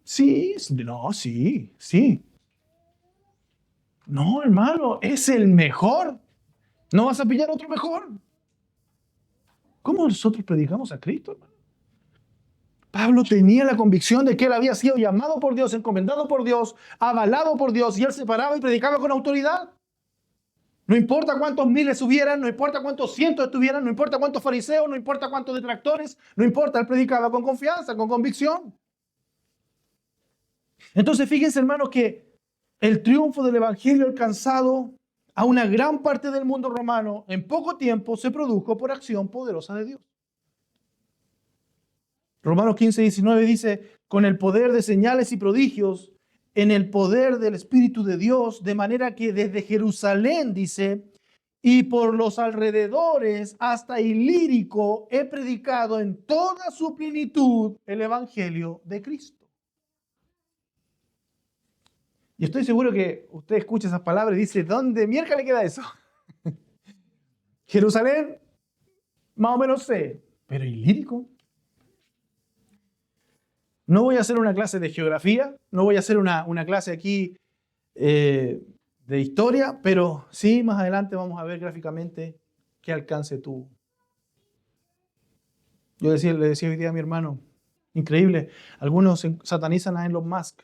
Sí, no, sí. No, hermano, es el mejor. ¿No vas a pillar otro mejor? ¿Cómo nosotros predicamos a Cristo, hermano? Pablo tenía la convicción de que él había sido llamado por Dios, encomendado por Dios, avalado por Dios, y él se paraba y predicaba con autoridad. No importa cuántos miles hubieran, no importa cuántos cientos estuvieran, no importa cuántos fariseos, no importa cuántos detractores, no importa, él predicaba con confianza, con convicción. Entonces fíjense, hermanos, que el triunfo del evangelio alcanzado a una gran parte del mundo romano en poco tiempo se produjo por acción poderosa de Dios. Romanos 15:19 dice, con el poder de señales y prodigios, en el poder del Espíritu de Dios, de manera que desde Jerusalén, dice, y por los alrededores hasta Ilírico he predicado en toda su plenitud el Evangelio de Cristo. Y estoy seguro que usted escucha esas palabras y dice, ¿dónde mierda le queda eso? Jerusalén, más o menos sé, pero Ilírico. No voy a hacer una clase de geografía, no voy a hacer una clase aquí de historia, pero sí, más adelante vamos a ver gráficamente qué alcance tuvo. Le decía hoy día a mi hermano, increíble, algunos satanizan a Elon Musk.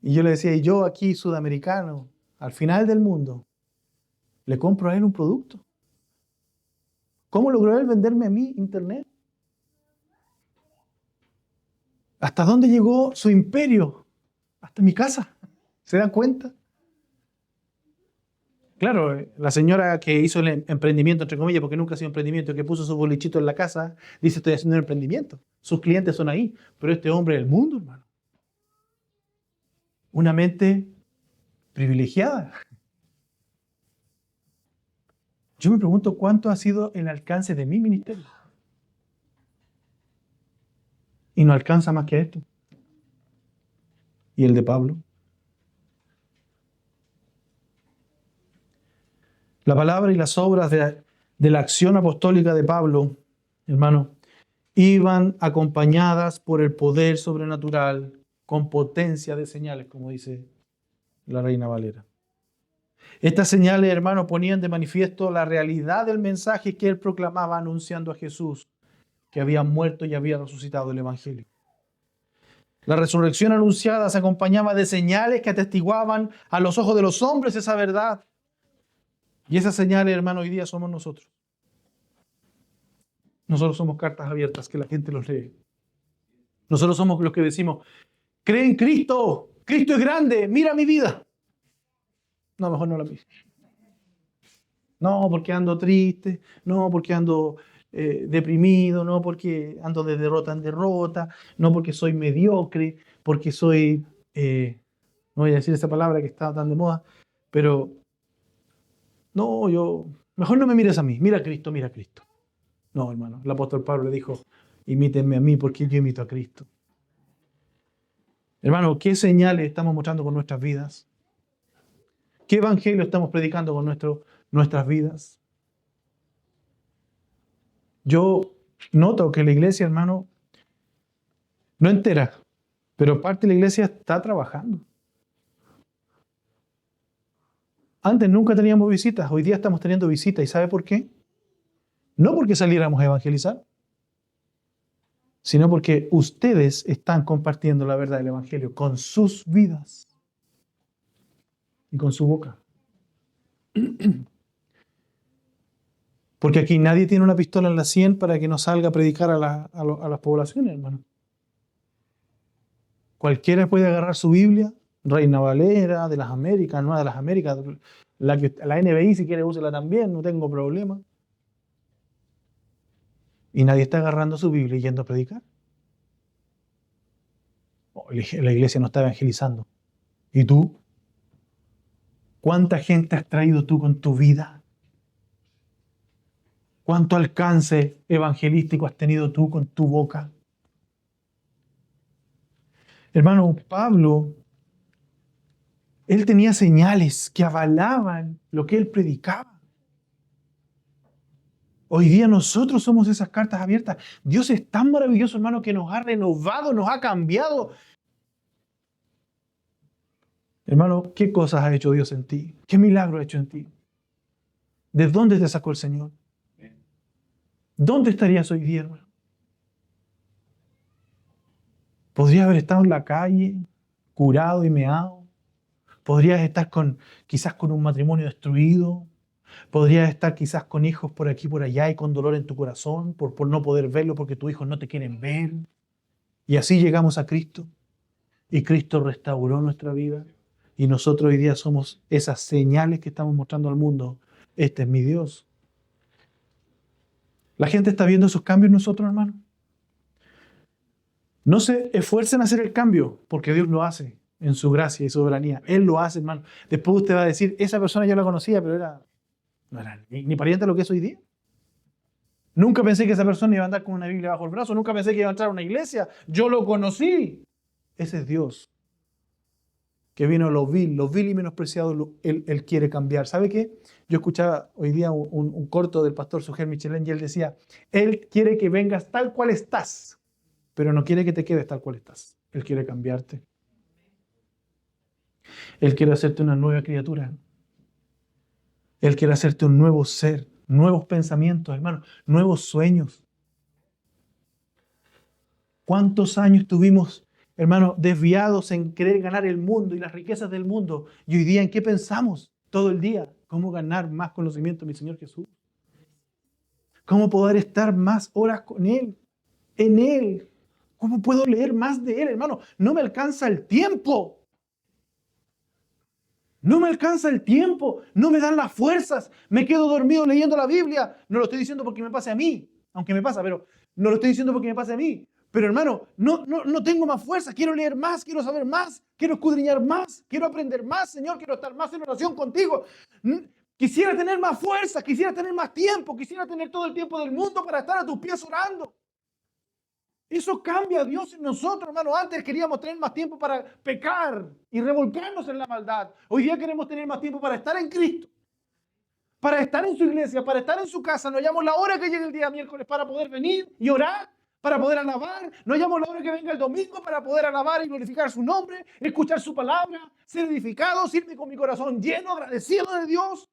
Y yo le decía, y yo aquí, sudamericano, al final del mundo, le compro a él un producto. ¿Cómo logró él venderme a mí internet? ¿Hasta dónde llegó su imperio? Hasta mi casa. ¿Se dan cuenta? Claro, la señora que hizo el emprendimiento, entre comillas, porque nunca ha sido emprendimiento, que puso su bolichito en la casa, dice, estoy haciendo un emprendimiento. Sus clientes son ahí. Pero este hombre del mundo, hermano. Una mente privilegiada. Yo me pregunto cuánto ha sido el alcance de mi ministerio. Y no alcanza más que esto. ¿Y el de Pablo? La palabra y las obras de la acción apostólica de Pablo, hermano, iban acompañadas por el poder sobrenatural con potencia de señales, como dice la Reina Valera. Estas señales, hermano, ponían de manifiesto la realidad del mensaje que él proclamaba anunciando a Jesús, que había muerto y había resucitado el Evangelio. La resurrección anunciada se acompañaba de señales que atestiguaban a los ojos de los hombres esa verdad. Y esas señales, hermano, hoy día somos nosotros. Nosotros somos cartas abiertas que la gente los lee. Nosotros somos los que decimos, cree en Cristo, Cristo es grande, mira mi vida. No, mejor no la mires. No, porque ando triste, no, porque ando deprimido, no, porque ando de derrota en derrota, no, porque soy mediocre, porque soy, no voy a decir esa palabra que está tan de moda, pero no, mejor no me mires a mí, mira a Cristo, mira a Cristo. No, hermano, el apóstol Pablo le dijo, imítenme a mí porque yo imito a Cristo. Hermano, ¿qué señales estamos mostrando con nuestras vidas? ¿Qué evangelio estamos predicando con nuestras vidas? Yo noto que la iglesia, hermano, no entera, pero parte de la iglesia está trabajando. Antes nunca teníamos visitas, hoy día estamos teniendo visitas. ¿Y sabe por qué? No porque saliéramos a evangelizar, sino porque ustedes están compartiendo la verdad del evangelio con sus vidas y con su boca. Porque aquí nadie tiene una pistola en la sien para que no salga a predicar a las poblaciones, hermano. Cualquiera puede agarrar su Biblia, Reina Valera, de las Américas, Nueva de las Américas, la NBI si quiere úsela también, no tengo problema. Y nadie está agarrando su Biblia y yendo a predicar. La iglesia no está evangelizando. ¿Y tú? ¿Cuánta gente has traído tú con tu vida? ¿Cuánto alcance evangelístico has tenido tú con tu boca? Hermano, Pablo, él tenía señales que avalaban lo que él predicaba. Hoy día nosotros somos esas cartas abiertas. Dios es tan maravilloso, hermano, que nos ha renovado, nos ha cambiado. Hermano, ¿qué cosas ha hecho Dios en ti? ¿Qué milagro ha hecho en ti? ¿De dónde te sacó el Señor? ¿Dónde estarías hoy día, hermano? Podrías haber estado en la calle, curado y meado. Podrías estar quizás con un matrimonio destruido. Podrías estar quizás con hijos por aquí y por allá y con dolor en tu corazón por no poder verlo porque tus hijos no te quieren ver. Y así llegamos a Cristo. Y Cristo restauró nuestra vida. Y nosotros hoy día somos esas señales que estamos mostrando al mundo. Este es mi Dios. La gente está viendo esos cambios en nosotros, hermano. No se esfuercen a hacer el cambio, porque Dios lo hace en su gracia y soberanía. Él lo hace, hermano. Después usted va a decir, esa persona yo la conocía, pero no era ni pariente de lo que es hoy día. Nunca pensé que esa persona iba a andar con una Biblia bajo el brazo. Nunca pensé que iba a entrar a una iglesia. Yo lo conocí. Ese es Dios, que vino lo vil y menospreciado, él quiere cambiar. ¿Sabe qué? Yo escuchaba hoy día un corto del pastor Sugel Michelén y él decía, Él quiere que vengas tal cual estás, pero no quiere que te quedes tal cual estás. Él quiere cambiarte. Él quiere hacerte una nueva criatura. Él quiere hacerte un nuevo ser, nuevos pensamientos, hermano, nuevos sueños. ¿Cuántos años tuvimos, hermano, desviados en querer ganar el mundo y las riquezas del mundo? Y hoy día, ¿en qué pensamos todo el día? ¿Cómo ganar más conocimiento de mi Señor Jesús? ¿Cómo poder estar más horas con Él? En Él. ¿Cómo puedo leer más de Él, hermano? No me alcanza el tiempo. No me alcanza el tiempo. No me dan las fuerzas. Me quedo dormido leyendo la Biblia. No lo estoy diciendo porque me pase a mí. Aunque me pasa, pero no lo estoy diciendo porque me pase a mí. Pero hermano, no tengo más fuerza. Quiero leer más, quiero saber más, quiero escudriñar más, quiero aprender más, Señor. Quiero estar más en oración contigo. Quisiera tener más fuerza, quisiera tener más tiempo, quisiera tener todo el tiempo del mundo para estar a tus pies orando. Eso cambia a Dios en nosotros, hermano. Antes queríamos tener más tiempo para pecar y revolcarnos en la maldad. Hoy día queremos tener más tiempo para estar en Cristo, para estar en su iglesia, para estar en su casa. No hallamos la hora que llegue el día miércoles para poder venir y orar, para poder alabar. No hallamos la hora que venga el domingo para poder alabar y glorificar su nombre, escuchar su palabra, ser edificado, irme con mi corazón lleno, agradecido de Dios.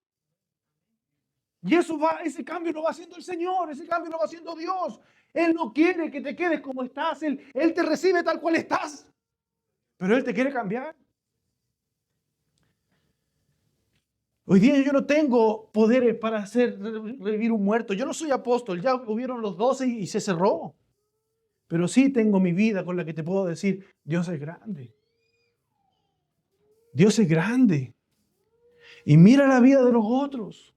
Y ese cambio lo va haciendo el Señor, ese cambio lo va haciendo Dios. Él no quiere que te quedes como estás, Él te recibe tal cual estás, pero Él te quiere cambiar. Hoy día yo no tengo poderes para hacer revivir un muerto. Yo no soy apóstol, ya hubieron los 12 y se cerró. Pero sí tengo mi vida con la que te puedo decir, Dios es grande. Dios es grande. Y mira la vida de los otros.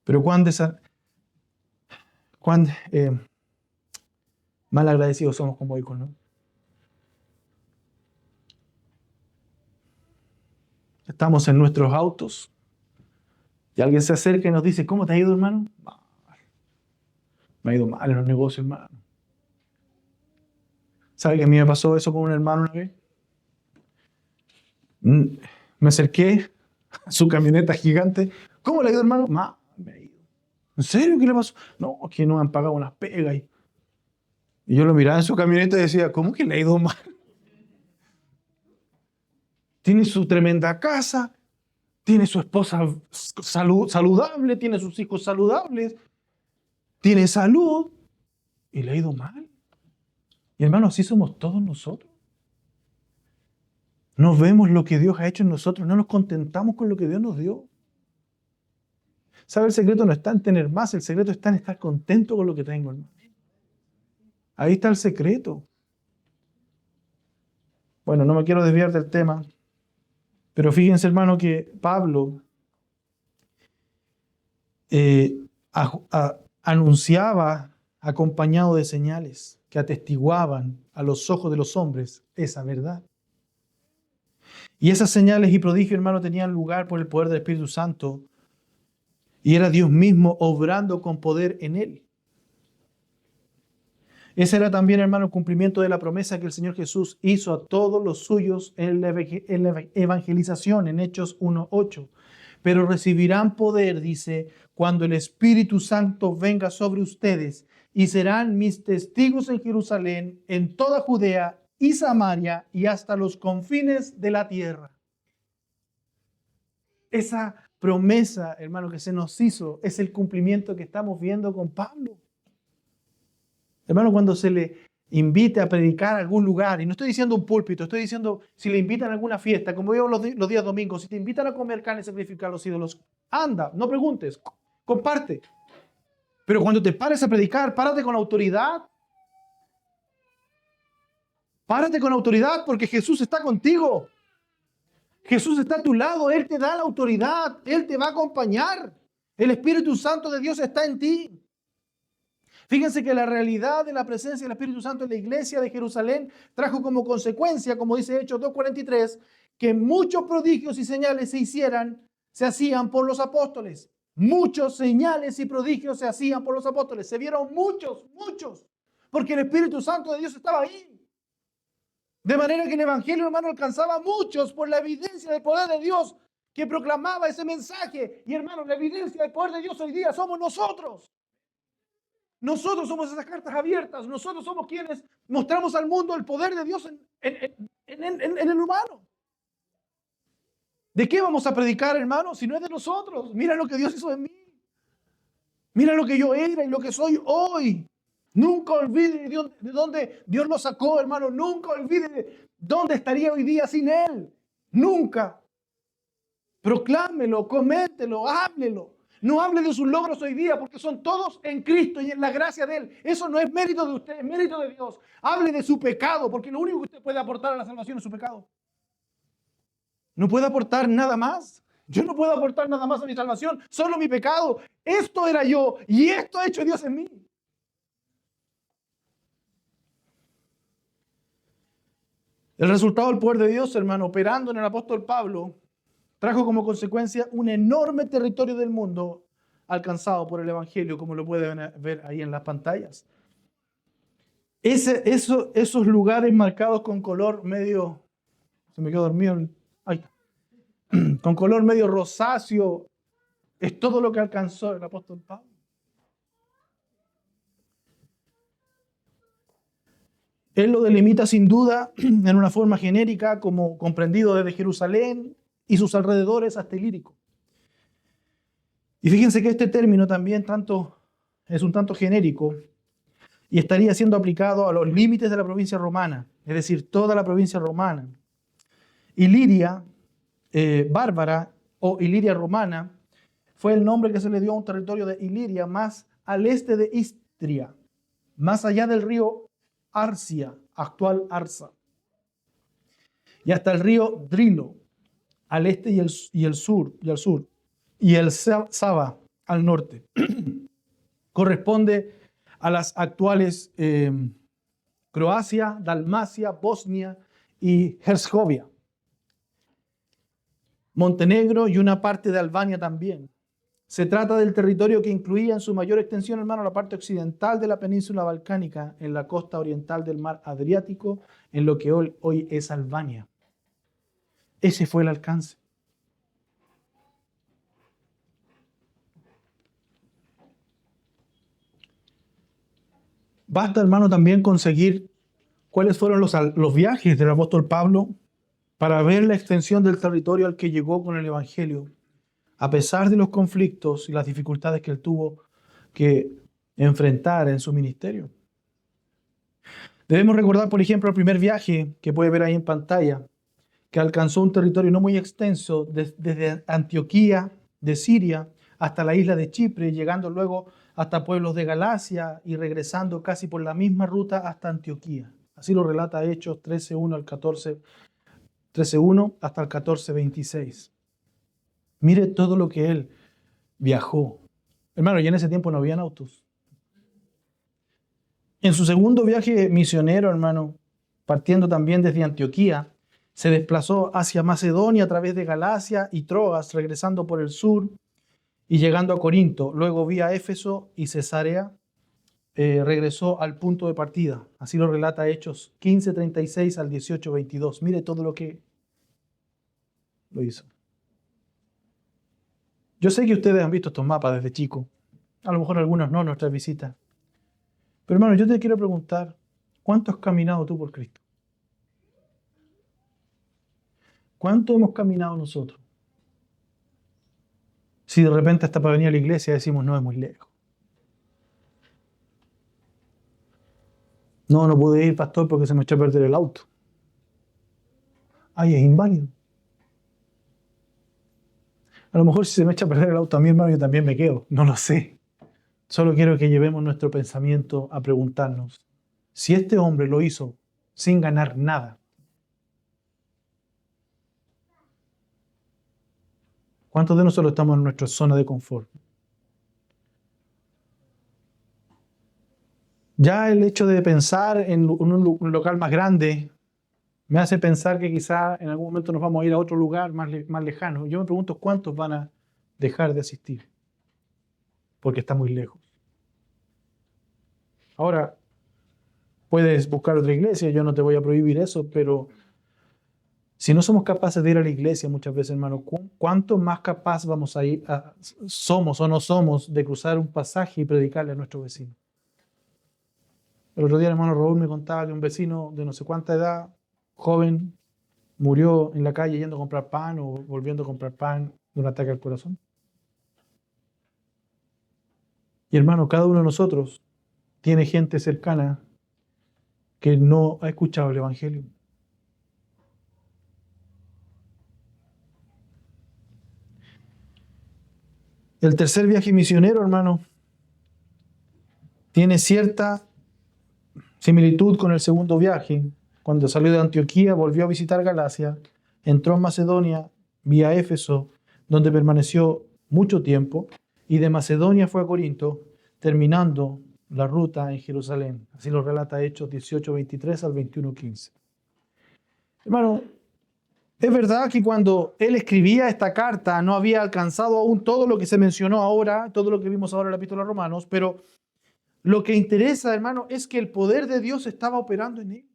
Pero cuán mal agradecidos somos como hijos, ¿no? Estamos en nuestros autos y alguien se acerca y nos dice, ¿cómo te ha ido, hermano? Me ha ido mal en los negocios, hermano. ¿Sabe que a mí me pasó eso con un hermano una vez? Me acerqué a su camioneta gigante. ¿Cómo le ha ido, hermano? Me ha ido. ¿En serio? ¿Qué le pasó? No, es que no han pagado unas pegas. Y yo lo miraba en su camioneta y decía, ¿cómo que le ha ido mal? Tiene su tremenda casa, tiene su esposa saludable, tiene sus hijos saludables, tiene salud y le ha ido mal. Y hermano, así somos todos nosotros. No vemos lo que Dios ha hecho en nosotros, no nos contentamos con lo que Dios nos dio. ¿Sabe? El secreto no está en tener más, el secreto está en estar contento con lo que tengo, hermano. Ahí está el secreto. Bueno, no me quiero desviar del tema, pero fíjense, hermano, que Pablo anunciaba acompañado de señales que atestiguaban a los ojos de los hombres esa verdad. Y esas señales y prodigios, hermano, tenían lugar por el poder del Espíritu Santo y era Dios mismo obrando con poder en él. Ese era también, hermano, el cumplimiento de la promesa que el Señor Jesús hizo a todos los suyos en la evangelización, en Hechos 1:8. Pero recibirán poder, dice, cuando el Espíritu Santo venga sobre ustedes y serán mis testigos en Jerusalén, en toda Judea y Samaria y hasta los confines de la tierra. Esa promesa, hermano, que se nos hizo es el cumplimiento que estamos viendo con Pablo. Hermano, cuando se le invite a predicar a algún lugar, y no estoy diciendo un púlpito, estoy diciendo si le invitan a alguna fiesta, como veo los días domingos, si te invitan a comer carne y sacrificar a los ídolos, anda, no preguntes, comparte. Pero cuando te pares a predicar, párate con autoridad. Párate con autoridad porque Jesús está contigo. Jesús está a tu lado. Él te da la autoridad. Él te va a acompañar. El Espíritu Santo de Dios está en ti. Fíjense que la realidad de la presencia del Espíritu Santo en la iglesia de Jerusalén trajo como consecuencia, como dice Hechos 2:43, que muchos prodigios y señales se hacían por los apóstoles. Muchos señales y prodigios se hacían por los apóstoles. Se vieron muchos, porque el Espíritu Santo de Dios estaba ahí. De manera que el Evangelio, hermano, alcanzaba a muchos por la evidencia del poder de Dios que proclamaba ese mensaje. Y hermano, la evidencia del poder de Dios hoy día somos nosotros. Nosotros somos esas cartas abiertas. Nosotros somos quienes mostramos al mundo el poder de Dios en el humano. ¿De qué vamos a predicar, hermano? Si no es de nosotros. Mira lo que Dios hizo en mí. Mira lo que yo era y lo que soy hoy. Nunca olvide de dónde Dios lo sacó, hermano. Nunca olvide dónde estaría hoy día sin Él. Nunca. Proclámelo, coméntelo, háblelo. No hable de sus logros hoy día porque son todos en Cristo y en la gracia de Él. Eso no es mérito de usted, es mérito de Dios. Hable de su pecado porque lo único que usted puede aportar a la salvación es su pecado. No puede aportar nada más. Yo no puedo aportar nada más a mi salvación, solo mi pecado. Esto era yo y esto ha hecho Dios en mí. El resultado del poder de Dios, hermano, operando en el apóstol Pablo, trajo como consecuencia un enorme territorio del mundo alcanzado por el Evangelio, como lo pueden ver ahí en las pantallas. Esos lugares marcados con color medio, se me quedó dormido, ahí está, con color medio rosáceo, es todo lo que alcanzó el apóstol Pablo. Él lo delimita sin duda en una forma genérica como comprendido desde Jerusalén y sus alrededores hasta Ilírico. Y fíjense que este término también es un tanto genérico y estaría siendo aplicado a los límites de la provincia romana, es decir, toda la provincia romana. Iliria bárbara o Iliria romana fue el nombre que se le dio a un territorio de Iliria más al este de Istria, más allá del río Arcia, actual Arsa, y hasta el río Drilo, al este y al sur, y el Sava, al norte. Corresponde a las actuales Croacia, Dalmacia, Bosnia y Herzegovina, Montenegro y una parte de Albania también. Se trata del territorio que incluía en su mayor extensión, hermano, la parte occidental de la península balcánica, en la costa oriental del mar Adriático, en lo que hoy es Albania. Ese fue el alcance. Basta, hermano, también conseguir cuáles fueron los viajes del apóstol Pablo para ver la extensión del territorio al que llegó con el Evangelio, a pesar de los conflictos y las dificultades que él tuvo que enfrentar en su ministerio. Debemos recordar, por ejemplo, el primer viaje que puede ver ahí en pantalla, que alcanzó un territorio no muy extenso desde Antioquía de Siria hasta la isla de Chipre, llegando luego hasta pueblos de Galacia y regresando casi por la misma ruta hasta Antioquía. Así lo relata Hechos 13:1 al 13:1 hasta el 14:26. Mire todo lo que él viajó. Hermano, y en ese tiempo no habían autos. En su segundo viaje misionero, hermano, partiendo también desde Antioquía, se desplazó hacia Macedonia a través de Galacia y Troas, regresando por el sur y llegando a Corinto. Luego vía Éfeso y Cesarea, regresó al punto de partida. Así lo relata Hechos 15:36 al 18:22. Mire todo lo que lo hizo. Yo sé que ustedes han visto estos mapas desde chico. A lo mejor algunos no, nuestras visitas. Pero hermano, yo te quiero preguntar, ¿cuánto has caminado tú por Cristo? ¿Cuánto hemos caminado nosotros? Si de repente hasta para venir a la iglesia decimos, no, es muy lejos. No pude ir, pastor, porque se me echó a perder el auto. Ay, es inválido. A lo mejor si se me echa a perder el auto a mí, hermano, yo también me quedo. No lo sé. Solo quiero que llevemos nuestro pensamiento a preguntarnos, si este hombre lo hizo sin ganar nada. ¿Cuántos de nosotros estamos en nuestra zona de confort? Ya el hecho de pensar en un local más grande me hace pensar que quizá en algún momento nos vamos a ir a otro lugar más lejano. Yo me pregunto cuántos van a dejar de asistir porque está muy lejos. Ahora, puedes buscar otra iglesia, yo no te voy a prohibir eso, pero si no somos capaces de ir a la iglesia muchas veces, hermano, ¿cuánto más capaz vamos a ir, somos o no somos, de cruzar un pasaje y predicarle a nuestro vecino? El otro día el hermano Raúl me contaba que un vecino de no sé cuánta edad, joven, murió en la calle yendo a comprar pan o volviendo a comprar pan de un ataque al corazón. Y hermano, cada uno de nosotros tiene gente cercana que no ha escuchado el Evangelio. El tercer viaje misionero, hermano, tiene cierta similitud con el segundo viaje. Cuando salió de Antioquía, volvió a visitar Galacia, entró en Macedonia vía Éfeso, donde permaneció mucho tiempo, y de Macedonia fue a Corinto, terminando la ruta en Jerusalén. Así lo relata Hechos 18:23 al 21:15. Hermano, es verdad que cuando él escribía esta carta no había alcanzado aún todo lo que se mencionó ahora, todo lo que vimos ahora en la epístola a Romanos, pero lo que interesa, hermano, es que el poder de Dios estaba operando en él.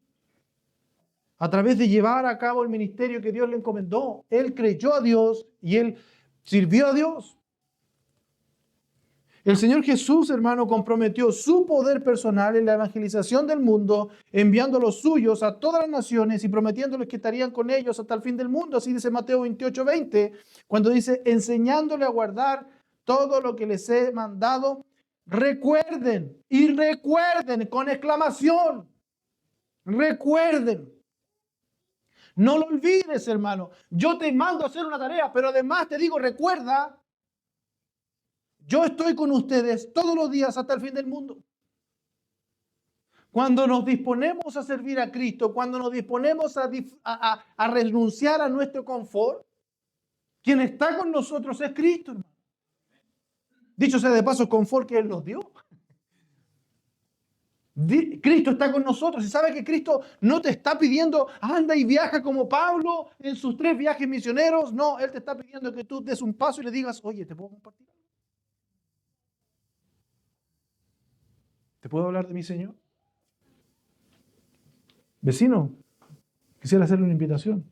A través de llevar a cabo el ministerio que Dios le encomendó. Él creyó a Dios y él sirvió a Dios. El Señor Jesús, hermano, comprometió su poder personal en la evangelización del mundo, enviando a los suyos a todas las naciones y prometiéndoles que estarían con ellos hasta el fin del mundo. Así dice Mateo 28:20, cuando dice, enseñándole a guardar todo lo que les he mandado. Recuerden y recuerden con exclamación. Recuerden. No lo olvides, hermano. Yo te mando a hacer una tarea, pero además te digo, recuerda, yo estoy con ustedes todos los días hasta el fin del mundo. Cuando nos disponemos a servir a Cristo, cuando nos disponemos a renunciar a nuestro confort, quien está con nosotros es Cristo, hermano. Dicho sea de paso, confort que Él nos dio. Cristo está con nosotros y sabe que Cristo no te está pidiendo anda y viaja como Pablo en sus 3 viajes misioneros. No, Él te está pidiendo que tú des un paso y le digas, oye, ¿te puedo compartir? ¿Te puedo hablar de mi Señor? Vecino, quisiera hacerle una invitación.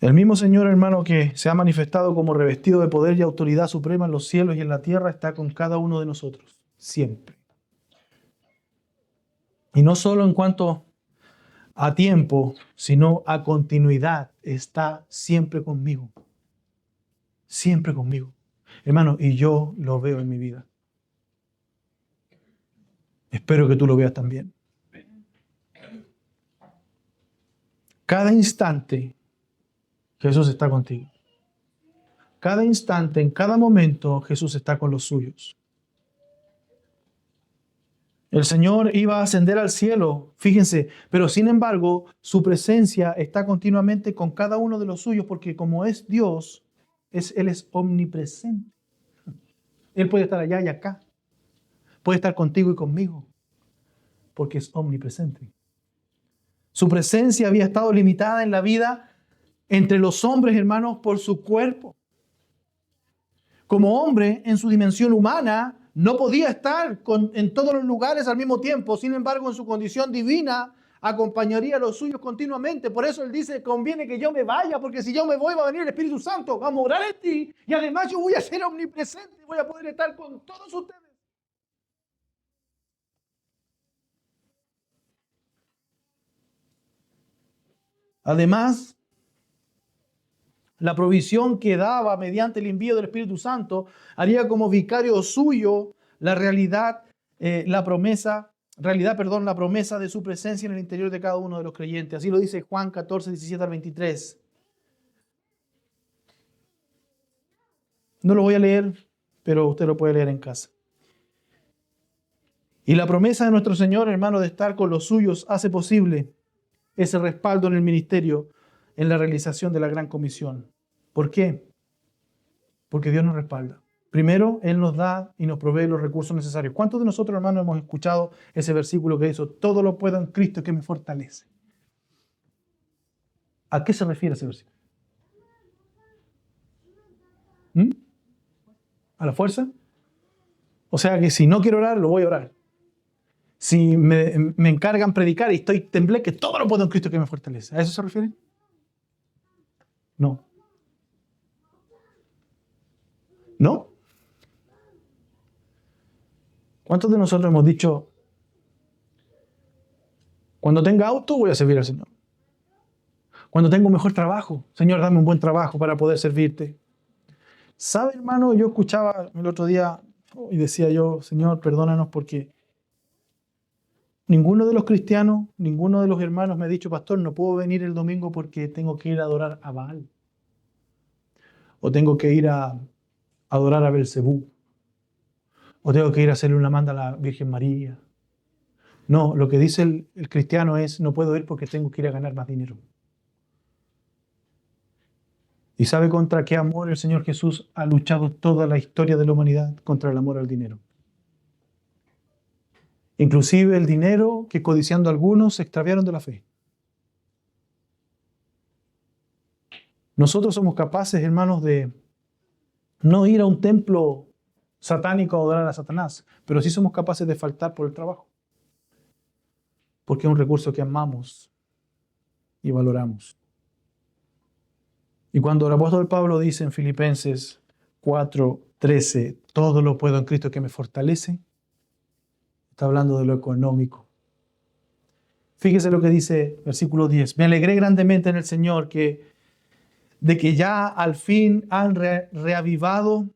El mismo Señor, hermano, que se ha manifestado como revestido de poder y autoridad suprema en los cielos y en la tierra, está con cada uno de nosotros, siempre. Y no solo en cuanto a tiempo, sino a continuidad, está siempre conmigo. Siempre conmigo. Hermano, y yo lo veo en mi vida. Espero que tú lo veas también. Cada instante Jesús está contigo. Cada instante, en cada momento, Jesús está con los suyos. El Señor iba a ascender al cielo, fíjense, pero sin embargo, su presencia está continuamente con cada uno de los suyos, porque como es Dios, Él es omnipresente. Él puede estar allá y acá. Puede estar contigo y conmigo, porque es omnipresente. Su presencia había estado limitada en la vida entre los hombres, hermanos, por su cuerpo. Como hombre, en su dimensión humana, no podía estar en todos los lugares al mismo tiempo. Sin embargo, en su condición divina, acompañaría a los suyos continuamente. Por eso Él dice, conviene que yo me vaya, porque si yo me voy, va a venir el Espíritu Santo, va a morar en ti. Y además yo voy a ser omnipresente, voy a poder estar con todos ustedes. Además, la provisión que daba mediante el envío del Espíritu Santo haría como vicario suyo la la promesa de su presencia en el interior de cada uno de los creyentes. Así lo dice Juan 14, 17 al 23. No lo voy a leer, pero usted lo puede leer en casa. Y la promesa de nuestro Señor, hermano, de estar con los suyos hace posible ese respaldo en el ministerio, en la realización de la gran comisión. ¿Por qué? Porque Dios nos respalda. Primero, Él nos da y nos provee los recursos necesarios. ¿Cuántos de nosotros, hermanos, hemos escuchado ese versículo que dice, todo lo puedo en Cristo que me fortalece? ¿A qué se refiere ese versículo? ¿A la fuerza? O sea que si no quiero orar, lo voy a orar. Si me encargan predicar y estoy temblé, que todo lo puedo en Cristo que me fortalece. ¿A eso se refiere? No. ¿No? ¿Cuántos de nosotros hemos dicho, cuando tenga auto voy a servir al Señor? Cuando tengo un mejor trabajo, Señor, dame un buen trabajo para poder servirte. ¿Sabe, hermano? Yo escuchaba el otro día y decía yo, Señor, perdónanos porque ninguno de los cristianos, ninguno de los hermanos me ha dicho, pastor, no puedo venir el domingo porque tengo que ir a adorar a Baal. O tengo que ir a adorar a Belcebú. O tengo que ir a hacerle una manda a la Virgen María. No, lo que dice el cristiano es, no puedo ir porque tengo que ir a ganar más dinero. ¿Y sabe contra qué amor el Señor Jesús ha luchado toda la historia de la humanidad? Contra el amor al dinero. Inclusive el dinero que codiciando algunos se extraviaron de la fe. Nosotros somos capaces, hermanos, de no ir a un templo satánico a adorar a Satanás, pero sí somos capaces de faltar por el trabajo. Porque es un recurso que amamos y valoramos. Y cuando el apóstol Pablo dice en Filipenses 4:13, todo lo puedo en Cristo que me fortalece, está hablando de lo económico. Fíjese lo que dice versículo 10. Me alegré grandemente en el Señor de que ya al fin han reavivado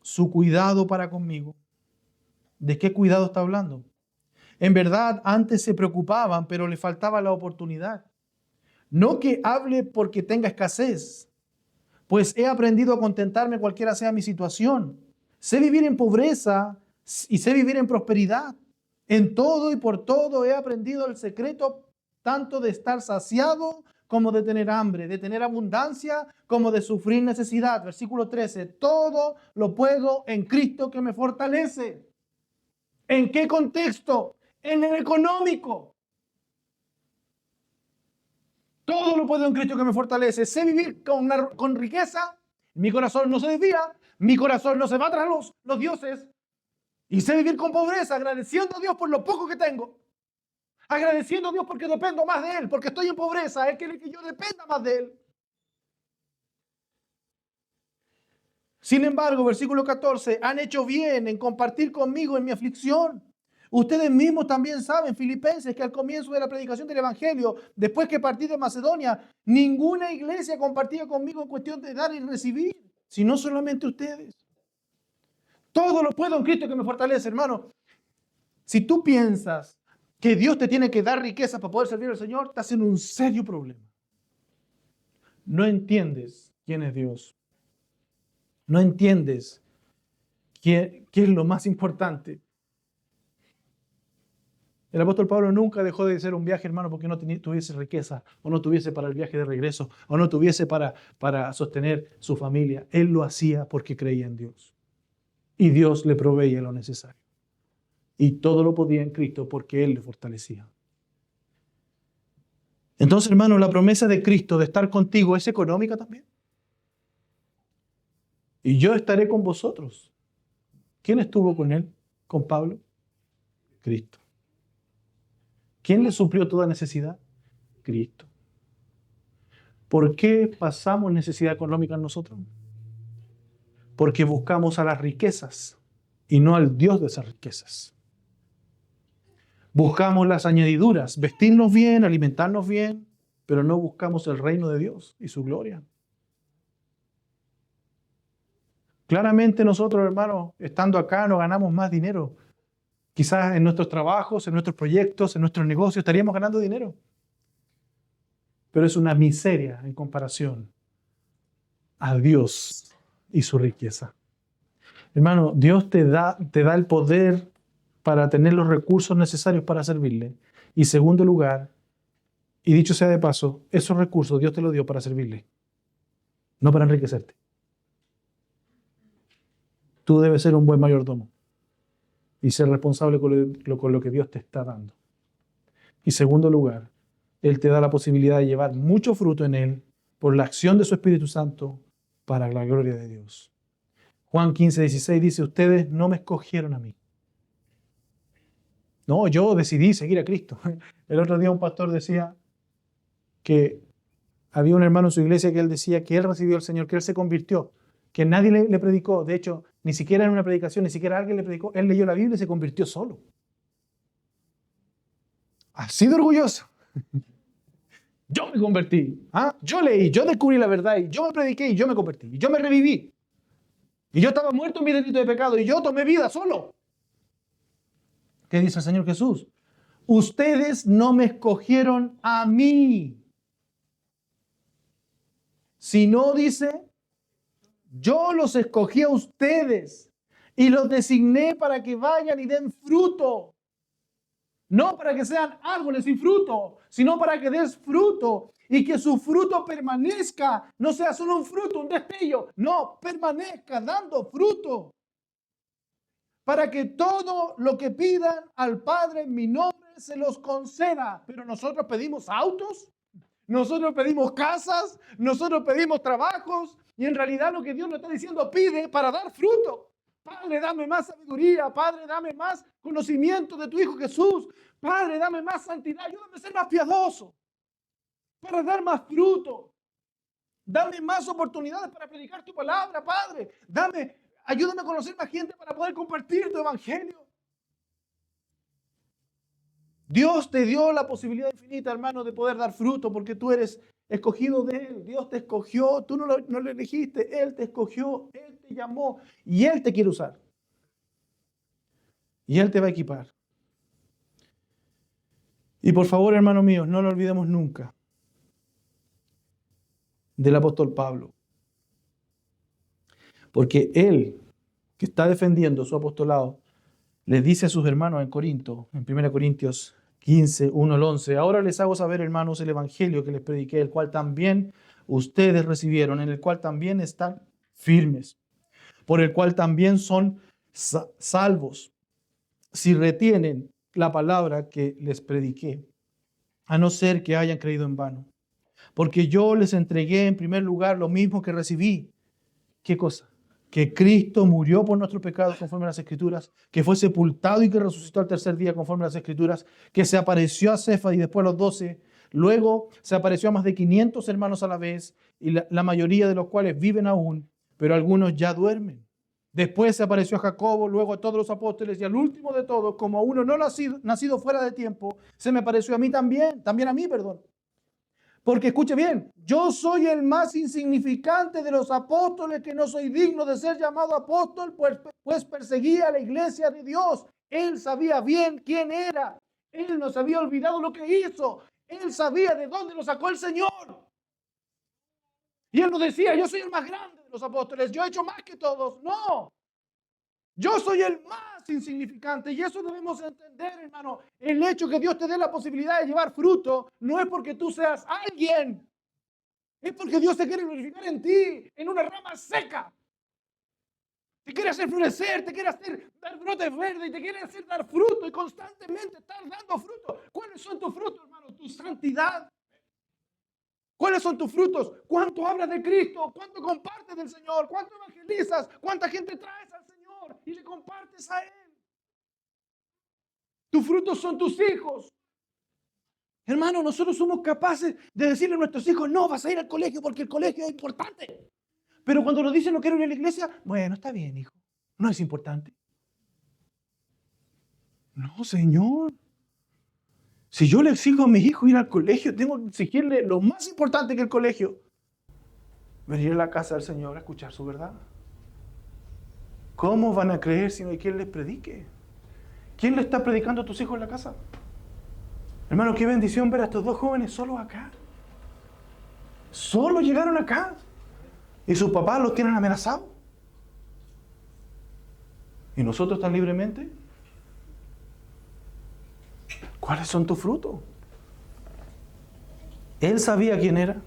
su cuidado para conmigo. ¿De qué cuidado está hablando? En verdad, antes se preocupaban, pero le faltaba la oportunidad. No que hable porque tenga escasez, pues he aprendido a contentarme cualquiera sea mi situación. Sé vivir en pobreza y sé vivir en prosperidad. En todo y por todo he aprendido el secreto tanto de estar saciado como de tener hambre, de tener abundancia como de sufrir necesidad. Versículo 13, todo lo puedo en Cristo que me fortalece. ¿En qué contexto? En el económico. Todo lo puedo en Cristo que me fortalece. Sé vivir con riqueza. Mi corazón no se desvía. Mi corazón no se va tras los dioses. Y sé vivir con pobreza, agradeciendo a Dios por lo poco que tengo. Agradeciendo a Dios porque dependo más de Él, porque estoy en pobreza. Él quiere que yo dependa más de Él. Sin embargo, versículo 14, han hecho bien en compartir conmigo en mi aflicción. Ustedes mismos también saben, filipenses, que al comienzo de la predicación del Evangelio, después que partí de Macedonia, ninguna iglesia compartía conmigo en cuestión de dar y recibir, sino solamente ustedes. Todo lo puedo en Cristo que me fortalece, hermano. Si tú piensas que Dios te tiene que dar riqueza para poder servir al Señor, estás en un serio problema. No entiendes quién es Dios. No entiendes qué es lo más importante. El apóstol Pablo nunca dejó de hacer un viaje, hermano, porque no tuviese riqueza, o no tuviese para el viaje de regreso, o no tuviese para sostener su familia. Él lo hacía porque creía en Dios. Y Dios le proveía lo necesario. Y todo lo podía en Cristo porque Él le fortalecía. Entonces, hermano, la promesa de Cristo de estar contigo es económica también. Y yo estaré con vosotros. ¿Quién estuvo con él? ¿Con Pablo? Cristo. ¿Quién le suplió toda necesidad? Cristo. ¿Por qué pasamos necesidad económica nosotros? Porque buscamos a las riquezas y no al Dios de esas riquezas. Buscamos las añadiduras, vestirnos bien, alimentarnos bien, pero no buscamos el reino de Dios y su gloria. Claramente nosotros, hermanos, estando acá no ganamos más dinero. Quizás en nuestros trabajos, en nuestros proyectos, en nuestros negocios estaríamos ganando dinero. Pero es una miseria en comparación a Dios y su riqueza. Hermano, Dios te da el poder para tener los recursos necesarios para servirle. Y segundo lugar, y dicho sea de paso, esos recursos Dios te los dio para servirle, no para enriquecerte. Tú debes ser un buen mayordomo y ser responsable con lo que Dios te está dando. Y segundo lugar, Él te da la posibilidad de llevar mucho fruto en Él por la acción de su Espíritu Santo para la gloria de Dios. Juan 15:16 dice, ustedes no me escogieron a mí. No, yo decidí seguir a Cristo. El otro día un pastor decía que había un hermano en su iglesia que él decía que él recibió al Señor, que él se convirtió, que nadie le predicó. De hecho, ni siquiera en una predicación, ni siquiera alguien le predicó. Él leyó la Biblia y se convirtió solo. Así de orgulloso. Yo me convertí. Yo leí, yo descubrí la verdad y yo me prediqué y yo me convertí. Y yo me reviví. Y yo estaba muerto en mi delito de pecado y yo tomé vida solo. ¿Qué dice el Señor Jesús? Ustedes no me escogieron a mí. Sino dice, yo los escogí a ustedes y los designé para que vayan y den fruto. No para que sean árboles sin fruto, sino para que des fruto y que su fruto permanezca. No sea solo un fruto, un destello. No, permanezca dando fruto. Para que todo lo que pidan al Padre en mi nombre se los conceda. Pero nosotros pedimos autos, nosotros pedimos casas, nosotros pedimos trabajos. Y en realidad lo que Dios nos está diciendo, pide para dar fruto. Padre, dame más sabiduría. Padre, dame más conocimiento de tu Hijo Jesús. Padre, dame más santidad. Ayúdame a ser más piadoso para dar más fruto. Dame más oportunidades para predicar tu palabra, Padre. Ayúdame a conocer más gente para poder compartir tu evangelio. Dios te dio la posibilidad infinita, hermano, de poder dar fruto porque tú eres escogido de Él. Dios te escogió, tú no lo elegiste, Él te escogió, Él te llamó y Él te quiere usar. Y Él te va a equipar. Y por favor, hermanos míos, no lo olvidemos nunca del apóstol Pablo. Porque él, que está defendiendo su apostolado, les dice a sus hermanos en Corinto, en 1 Corintios 15, 1 al 11, ahora les hago saber, hermanos, el evangelio que les prediqué, el cual también ustedes recibieron, en el cual también están firmes, por el cual también son salvos, si retienen la palabra que les prediqué, a no ser que hayan creído en vano. Porque yo les entregué en primer lugar lo mismo que recibí. ¿Qué cosa? Que Cristo murió por nuestros pecados conforme a las Escrituras, que fue sepultado y que resucitó al tercer día conforme a las Escrituras, que se apareció a Cefas y después a los 12, luego se apareció a más de 500 hermanos a la vez, y la mayoría de los cuales viven aún, pero algunos ya duermen. Después se apareció a Jacobo, luego a todos los apóstoles y al último de todos, como a uno no nacido fuera de tiempo, se me apareció a mí también a mí. Porque escuche bien, yo soy el más insignificante de los apóstoles, que no soy digno de ser llamado apóstol, pues perseguía a la iglesia de Dios. Él sabía bien quién era. Él no se había olvidado lo que hizo. Él sabía de dónde lo sacó el Señor. Y él no decía, yo soy el más grande de los apóstoles, yo he hecho más que todos. No. Yo soy el más insignificante y eso debemos entender, hermano. El hecho que Dios te dé la posibilidad de llevar fruto no es porque tú seas alguien. Es porque Dios te quiere glorificar en ti, en una rama seca. Te quiere hacer florecer, te quiere hacer dar brotes verdes y te quiere hacer dar fruto y constantemente estar dando fruto. ¿Cuáles son tus frutos, hermano? Tu santidad. ¿Cuáles son tus frutos? ¿Cuánto hablas de Cristo? ¿Cuánto compartes del Señor? ¿Cuánto evangelizas? ¿Cuánta gente traes al Señor y le compartes a Él? Tus frutos son tus hijos. Hermano, nosotros somos capaces de decirle a nuestros hijos, no, vas a ir al colegio porque el colegio es importante. Pero cuando nos dicen no quiero ir a la iglesia, bueno, está bien, hijo, no es importante. No, Señor. Si yo le exijo a mis hijos ir al colegio, tengo que exigirle lo más importante que el colegio. Venir a la casa del Señor a escuchar su verdad. ¿Cómo van a creer si no hay quien les predique? ¿Quién le está predicando a tus hijos en la casa? Hermano, qué bendición ver a estos dos jóvenes solos acá. Solo llegaron acá. Y sus papás los tienen amenazados. ¿Y nosotros tan libremente? ¿Cuáles son tus frutos? Él sabía quién era.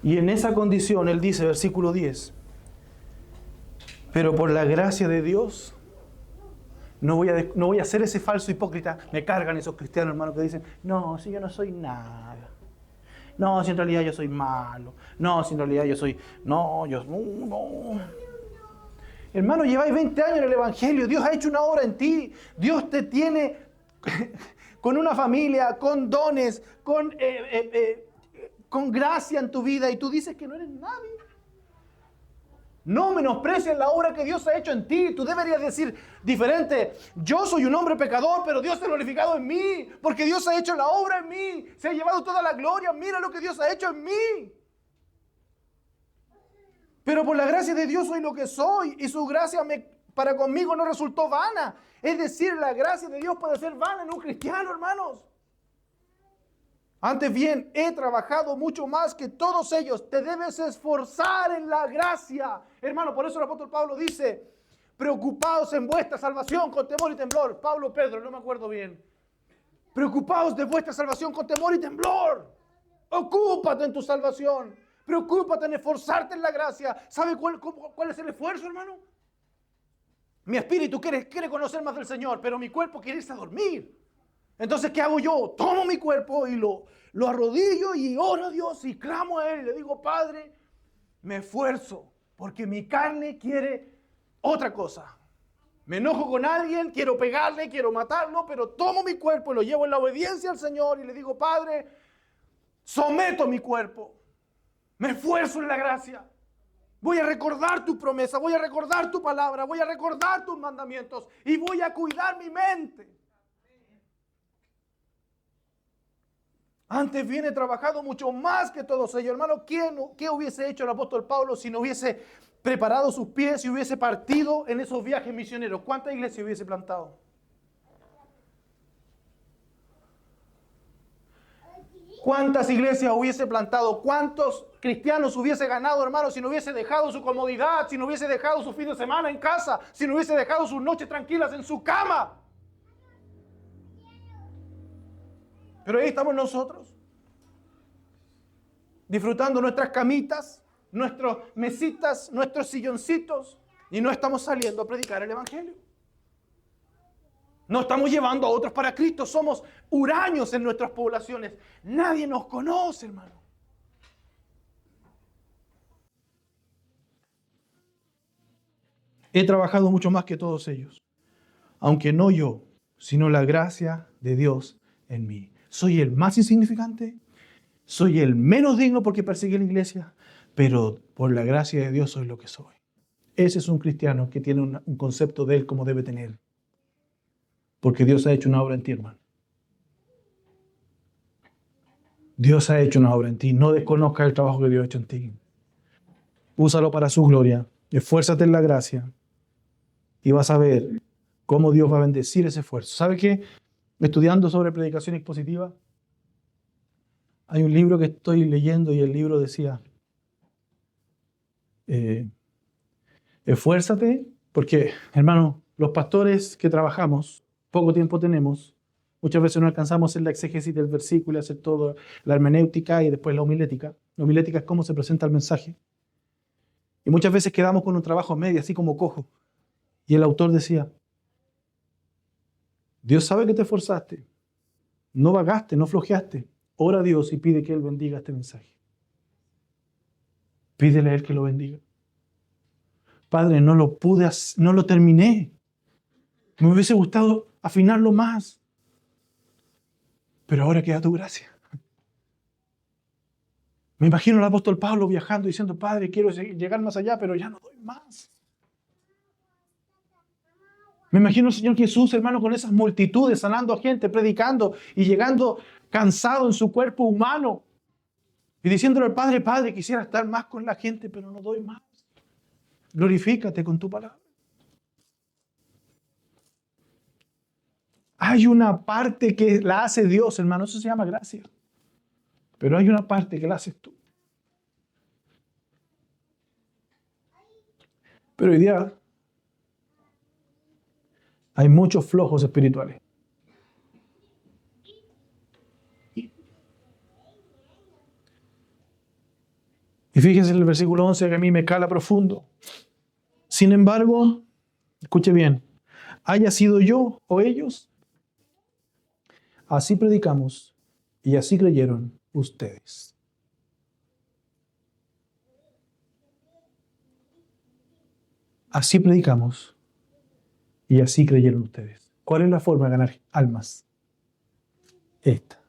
Y en esa condición, él dice, versículo 10, pero por la gracia de Dios, no voy a ser ese falso hipócrita. Me cargan esos cristianos, hermanos, que dicen, no, si yo no soy nada. No, si en realidad yo soy malo. No, si en realidad yo soy... No. Hermano, lleváis 20 años en el Evangelio. Dios ha hecho una obra en ti. Dios te tiene con una familia, con dones, con gracia en tu vida. Y tú dices que no eres nadie. No menosprecies la obra que Dios ha hecho en ti. Tú deberías decir diferente. Yo soy un hombre pecador, pero Dios se ha glorificado en mí. Porque Dios ha hecho la obra en mí. Se ha llevado toda la gloria. Mira lo que Dios ha hecho en mí. Pero por la gracia de Dios soy lo que soy. Y su gracia para conmigo no resultó vana. Es decir, la gracia de Dios puede ser vana en un cristiano, hermanos. Antes bien, he trabajado mucho más que todos ellos. Te debes esforzar en la gracia. Hermano, por eso el apóstol Pablo dice, preocupaos en vuestra salvación con temor y temblor. Pablo, Pedro, no me acuerdo bien. Preocupaos de vuestra salvación con temor y temblor. Ocúpate en tu salvación. Preocúpate en esforzarte en la gracia. ¿Sabe cuál es el esfuerzo, hermano? Mi espíritu quiere conocer más del Señor, pero mi cuerpo quiere irse a dormir. Entonces, ¿qué hago yo? Tomo mi cuerpo y lo arrodillo y oro a Dios y clamo a Él. Le digo, Padre, me esfuerzo porque mi carne quiere otra cosa. Me enojo con alguien, quiero pegarle, quiero matarlo, pero tomo mi cuerpo y lo llevo en la obediencia al Señor y le digo, Padre, someto mi cuerpo. Me esfuerzo en la gracia. Voy a recordar tu promesa, voy a recordar tu palabra, voy a recordar tus mandamientos y voy a cuidar mi mente. Antes bien he trabajado mucho más que todos ellos. Hermano, ¿qué hubiese hecho el apóstol Pablo si no hubiese preparado sus pies y hubiese partido en esos viajes misioneros? ¿Cuántas iglesias hubiese plantado? ¿Cuántas iglesias hubiese plantado? ¿Cuántos cristianos hubiese ganado, hermano, si no hubiese dejado su comodidad, si no hubiese dejado su fin de semana en casa, si no hubiese dejado sus noches tranquilas en su cama? Pero ahí estamos nosotros, disfrutando nuestras camitas, nuestras mesitas, nuestros silloncitos, y no estamos saliendo a predicar el Evangelio. No estamos llevando a otros para Cristo. Somos huraños en nuestras poblaciones. Nadie nos conoce, hermano. He trabajado mucho más que todos ellos. Aunque no yo, sino la gracia de Dios en mí. Soy el más insignificante. Soy el menos digno porque perseguí la iglesia. Pero por la gracia de Dios soy lo que soy. Ese es un cristiano que tiene un concepto de él como debe tener. Porque Dios ha hecho una obra en ti, hermano. Dios ha hecho una obra en ti. No desconozcas el trabajo que Dios ha hecho en ti. Úsalo para su gloria. Esfuérzate en la gracia. Y vas a ver cómo Dios va a bendecir ese esfuerzo. ¿Sabe qué? Estudiando sobre predicación expositiva, hay un libro que estoy leyendo y el libro decía, esfuérzate, porque, hermano, los pastores que trabajamos, poco tiempo tenemos, muchas veces no alcanzamos a hacer la exégesis del versículo, hacer todo, la hermenéutica y después la homilética. La homilética es cómo se presenta el mensaje. Y muchas veces quedamos con un trabajo medio, así como cojo. Y el autor decía, Dios sabe que te esforzaste, no vagaste, no flojeaste. Ora a Dios y pide que Él bendiga este mensaje. Pídele a Él que lo bendiga. Padre, no lo terminé. Me hubiese gustado afinarlo más. Pero ahora queda tu gracia. Me imagino al apóstol Pablo viajando diciendo, Padre, quiero llegar más allá, pero ya no doy más. Me imagino al Señor Jesús, hermano, con esas multitudes, sanando a gente, predicando y llegando cansado en su cuerpo humano. Y diciéndole al Padre, Padre, quisiera estar más con la gente, pero no doy más. Glorifícate con tu palabra. Hay una parte que la hace Dios, hermano, eso se llama gracia. Pero hay una parte que la haces tú. Pero hoy día hay muchos flojos espirituales. Y fíjese en el versículo 11 que a mí me cala profundo. Sin embargo, escuche bien, haya sido yo o ellos, así predicamos y así creyeron ustedes. Así predicamos y así creyeron ustedes. ¿Cuál es la forma de ganar almas? Esta.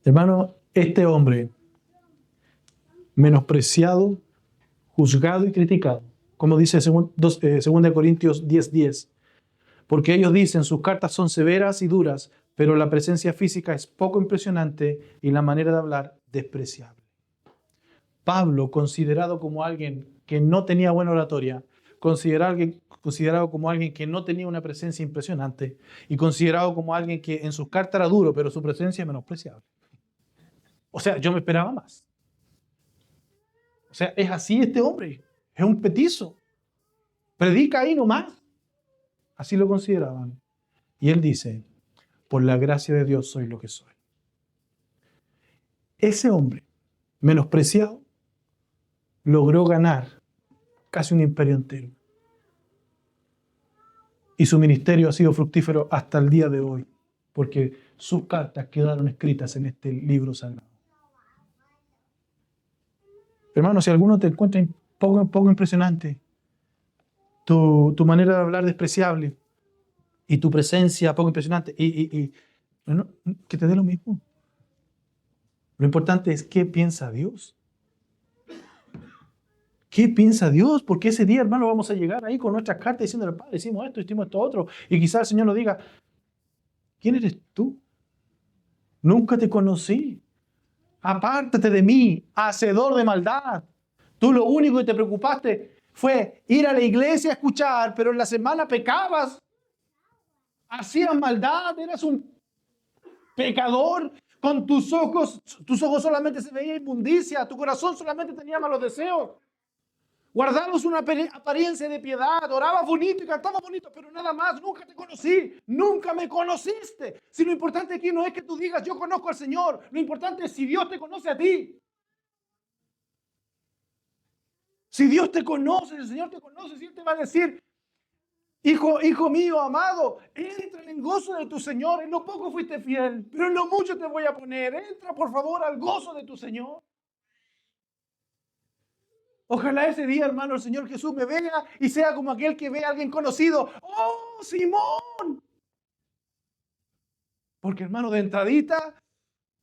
Hermano, este hombre menospreciado, juzgado y criticado, como dice 2 Corintios 10:10, porque ellos dicen sus cartas son severas y duras, pero la presencia física es poco impresionante y la manera de hablar despreciable. Pablo, considerado como alguien que no tenía buena oratoria, considerado como alguien que no tenía una presencia impresionante y considerado como alguien que en sus cartas era duro, pero su presencia menospreciable. O sea, yo me esperaba más. O sea, es así este hombre. Es un petizo. Predica ahí nomás. Así lo consideraban. Y él dice, por la gracia de Dios soy lo que soy. Ese hombre, menospreciado, logró ganar casi un imperio entero. Y su ministerio ha sido fructífero hasta el día de hoy, porque sus cartas quedaron escritas en este libro sagrado. Hermano, si alguno te encuentra poco impresionante, tu manera de hablar despreciable y tu presencia poco impresionante, que te dé lo mismo. Lo importante es qué piensa Dios. ¿Qué piensa Dios? Porque ese día, hermano, vamos a llegar ahí con nuestras cartas diciéndole, Padre, hicimos esto otro. Y quizás el Señor nos diga, ¿quién eres tú? Nunca te conocí. Apártate de mí, hacedor de maldad. Tú lo único que te preocupaste fue ir a la iglesia a escuchar, pero en la semana pecabas. Hacías maldad, eras un pecador. Con tus ojos solamente se veía inmundicia, tu corazón solamente tenía malos deseos. Guardabas una apariencia de piedad, orabas bonito y cantabas bonito, pero nada más, nunca te conocí, nunca me conociste. Si lo importante aquí no es que tú digas, yo conozco al Señor, lo importante es si Dios te conoce a ti. Si Dios te conoce, si el Señor te conoce, si Él te va a decir, hijo mío, amado, entra en el gozo de tu Señor. En lo poco fuiste fiel, pero en lo mucho te voy a poner. Entra, por favor, al gozo de tu Señor. Ojalá ese día, hermano, el Señor Jesús me vea y sea como aquel que ve a alguien conocido. ¡Oh, Simón! Porque, hermano, de entradita,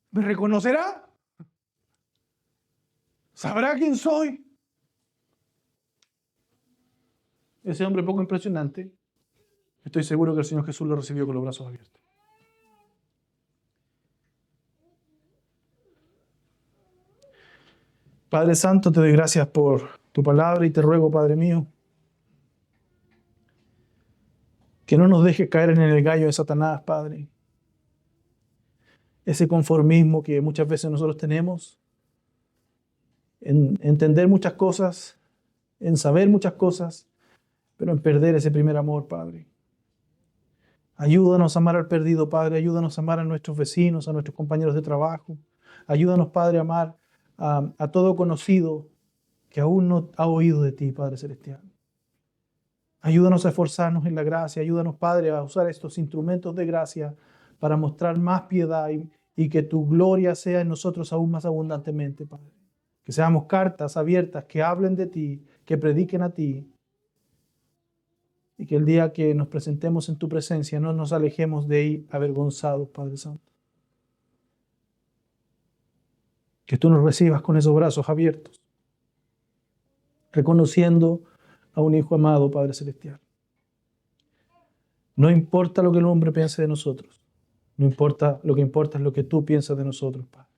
¿me reconocerá? ¿Sabrá quién soy? Ese hombre poco impresionante, estoy seguro que el Señor Jesús lo recibió con los brazos abiertos. Padre Santo, te doy gracias por tu palabra y te ruego, Padre mío, que no nos dejes caer en el gallo de Satanás, Padre. Ese conformismo que muchas veces nosotros tenemos, en entender muchas cosas, en saber muchas cosas, pero en perder ese primer amor, Padre. Ayúdanos a amar al perdido, Padre. Ayúdanos a amar a nuestros vecinos, a nuestros compañeros de trabajo. Ayúdanos, Padre, a amar a todo conocido que aún no ha oído de ti, Padre Celestial. Ayúdanos a esforzarnos en la gracia. Ayúdanos, Padre, a usar estos instrumentos de gracia para mostrar más piedad y que tu gloria sea en nosotros aún más abundantemente, Padre. Que seamos cartas abiertas que hablen de ti, que prediquen a ti. Y que el día que nos presentemos en tu presencia no nos alejemos de ahí avergonzados, Padre Santo. Que tú nos recibas con esos brazos abiertos, reconociendo a un Hijo amado, Padre Celestial. No importa lo que el hombre piense de nosotros, no importa, lo que importa es lo que tú piensas de nosotros, Padre.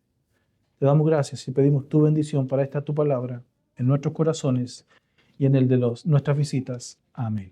Te damos gracias y pedimos tu bendición para esta tu palabra en nuestros corazones y en el de nuestras visitas. Amén.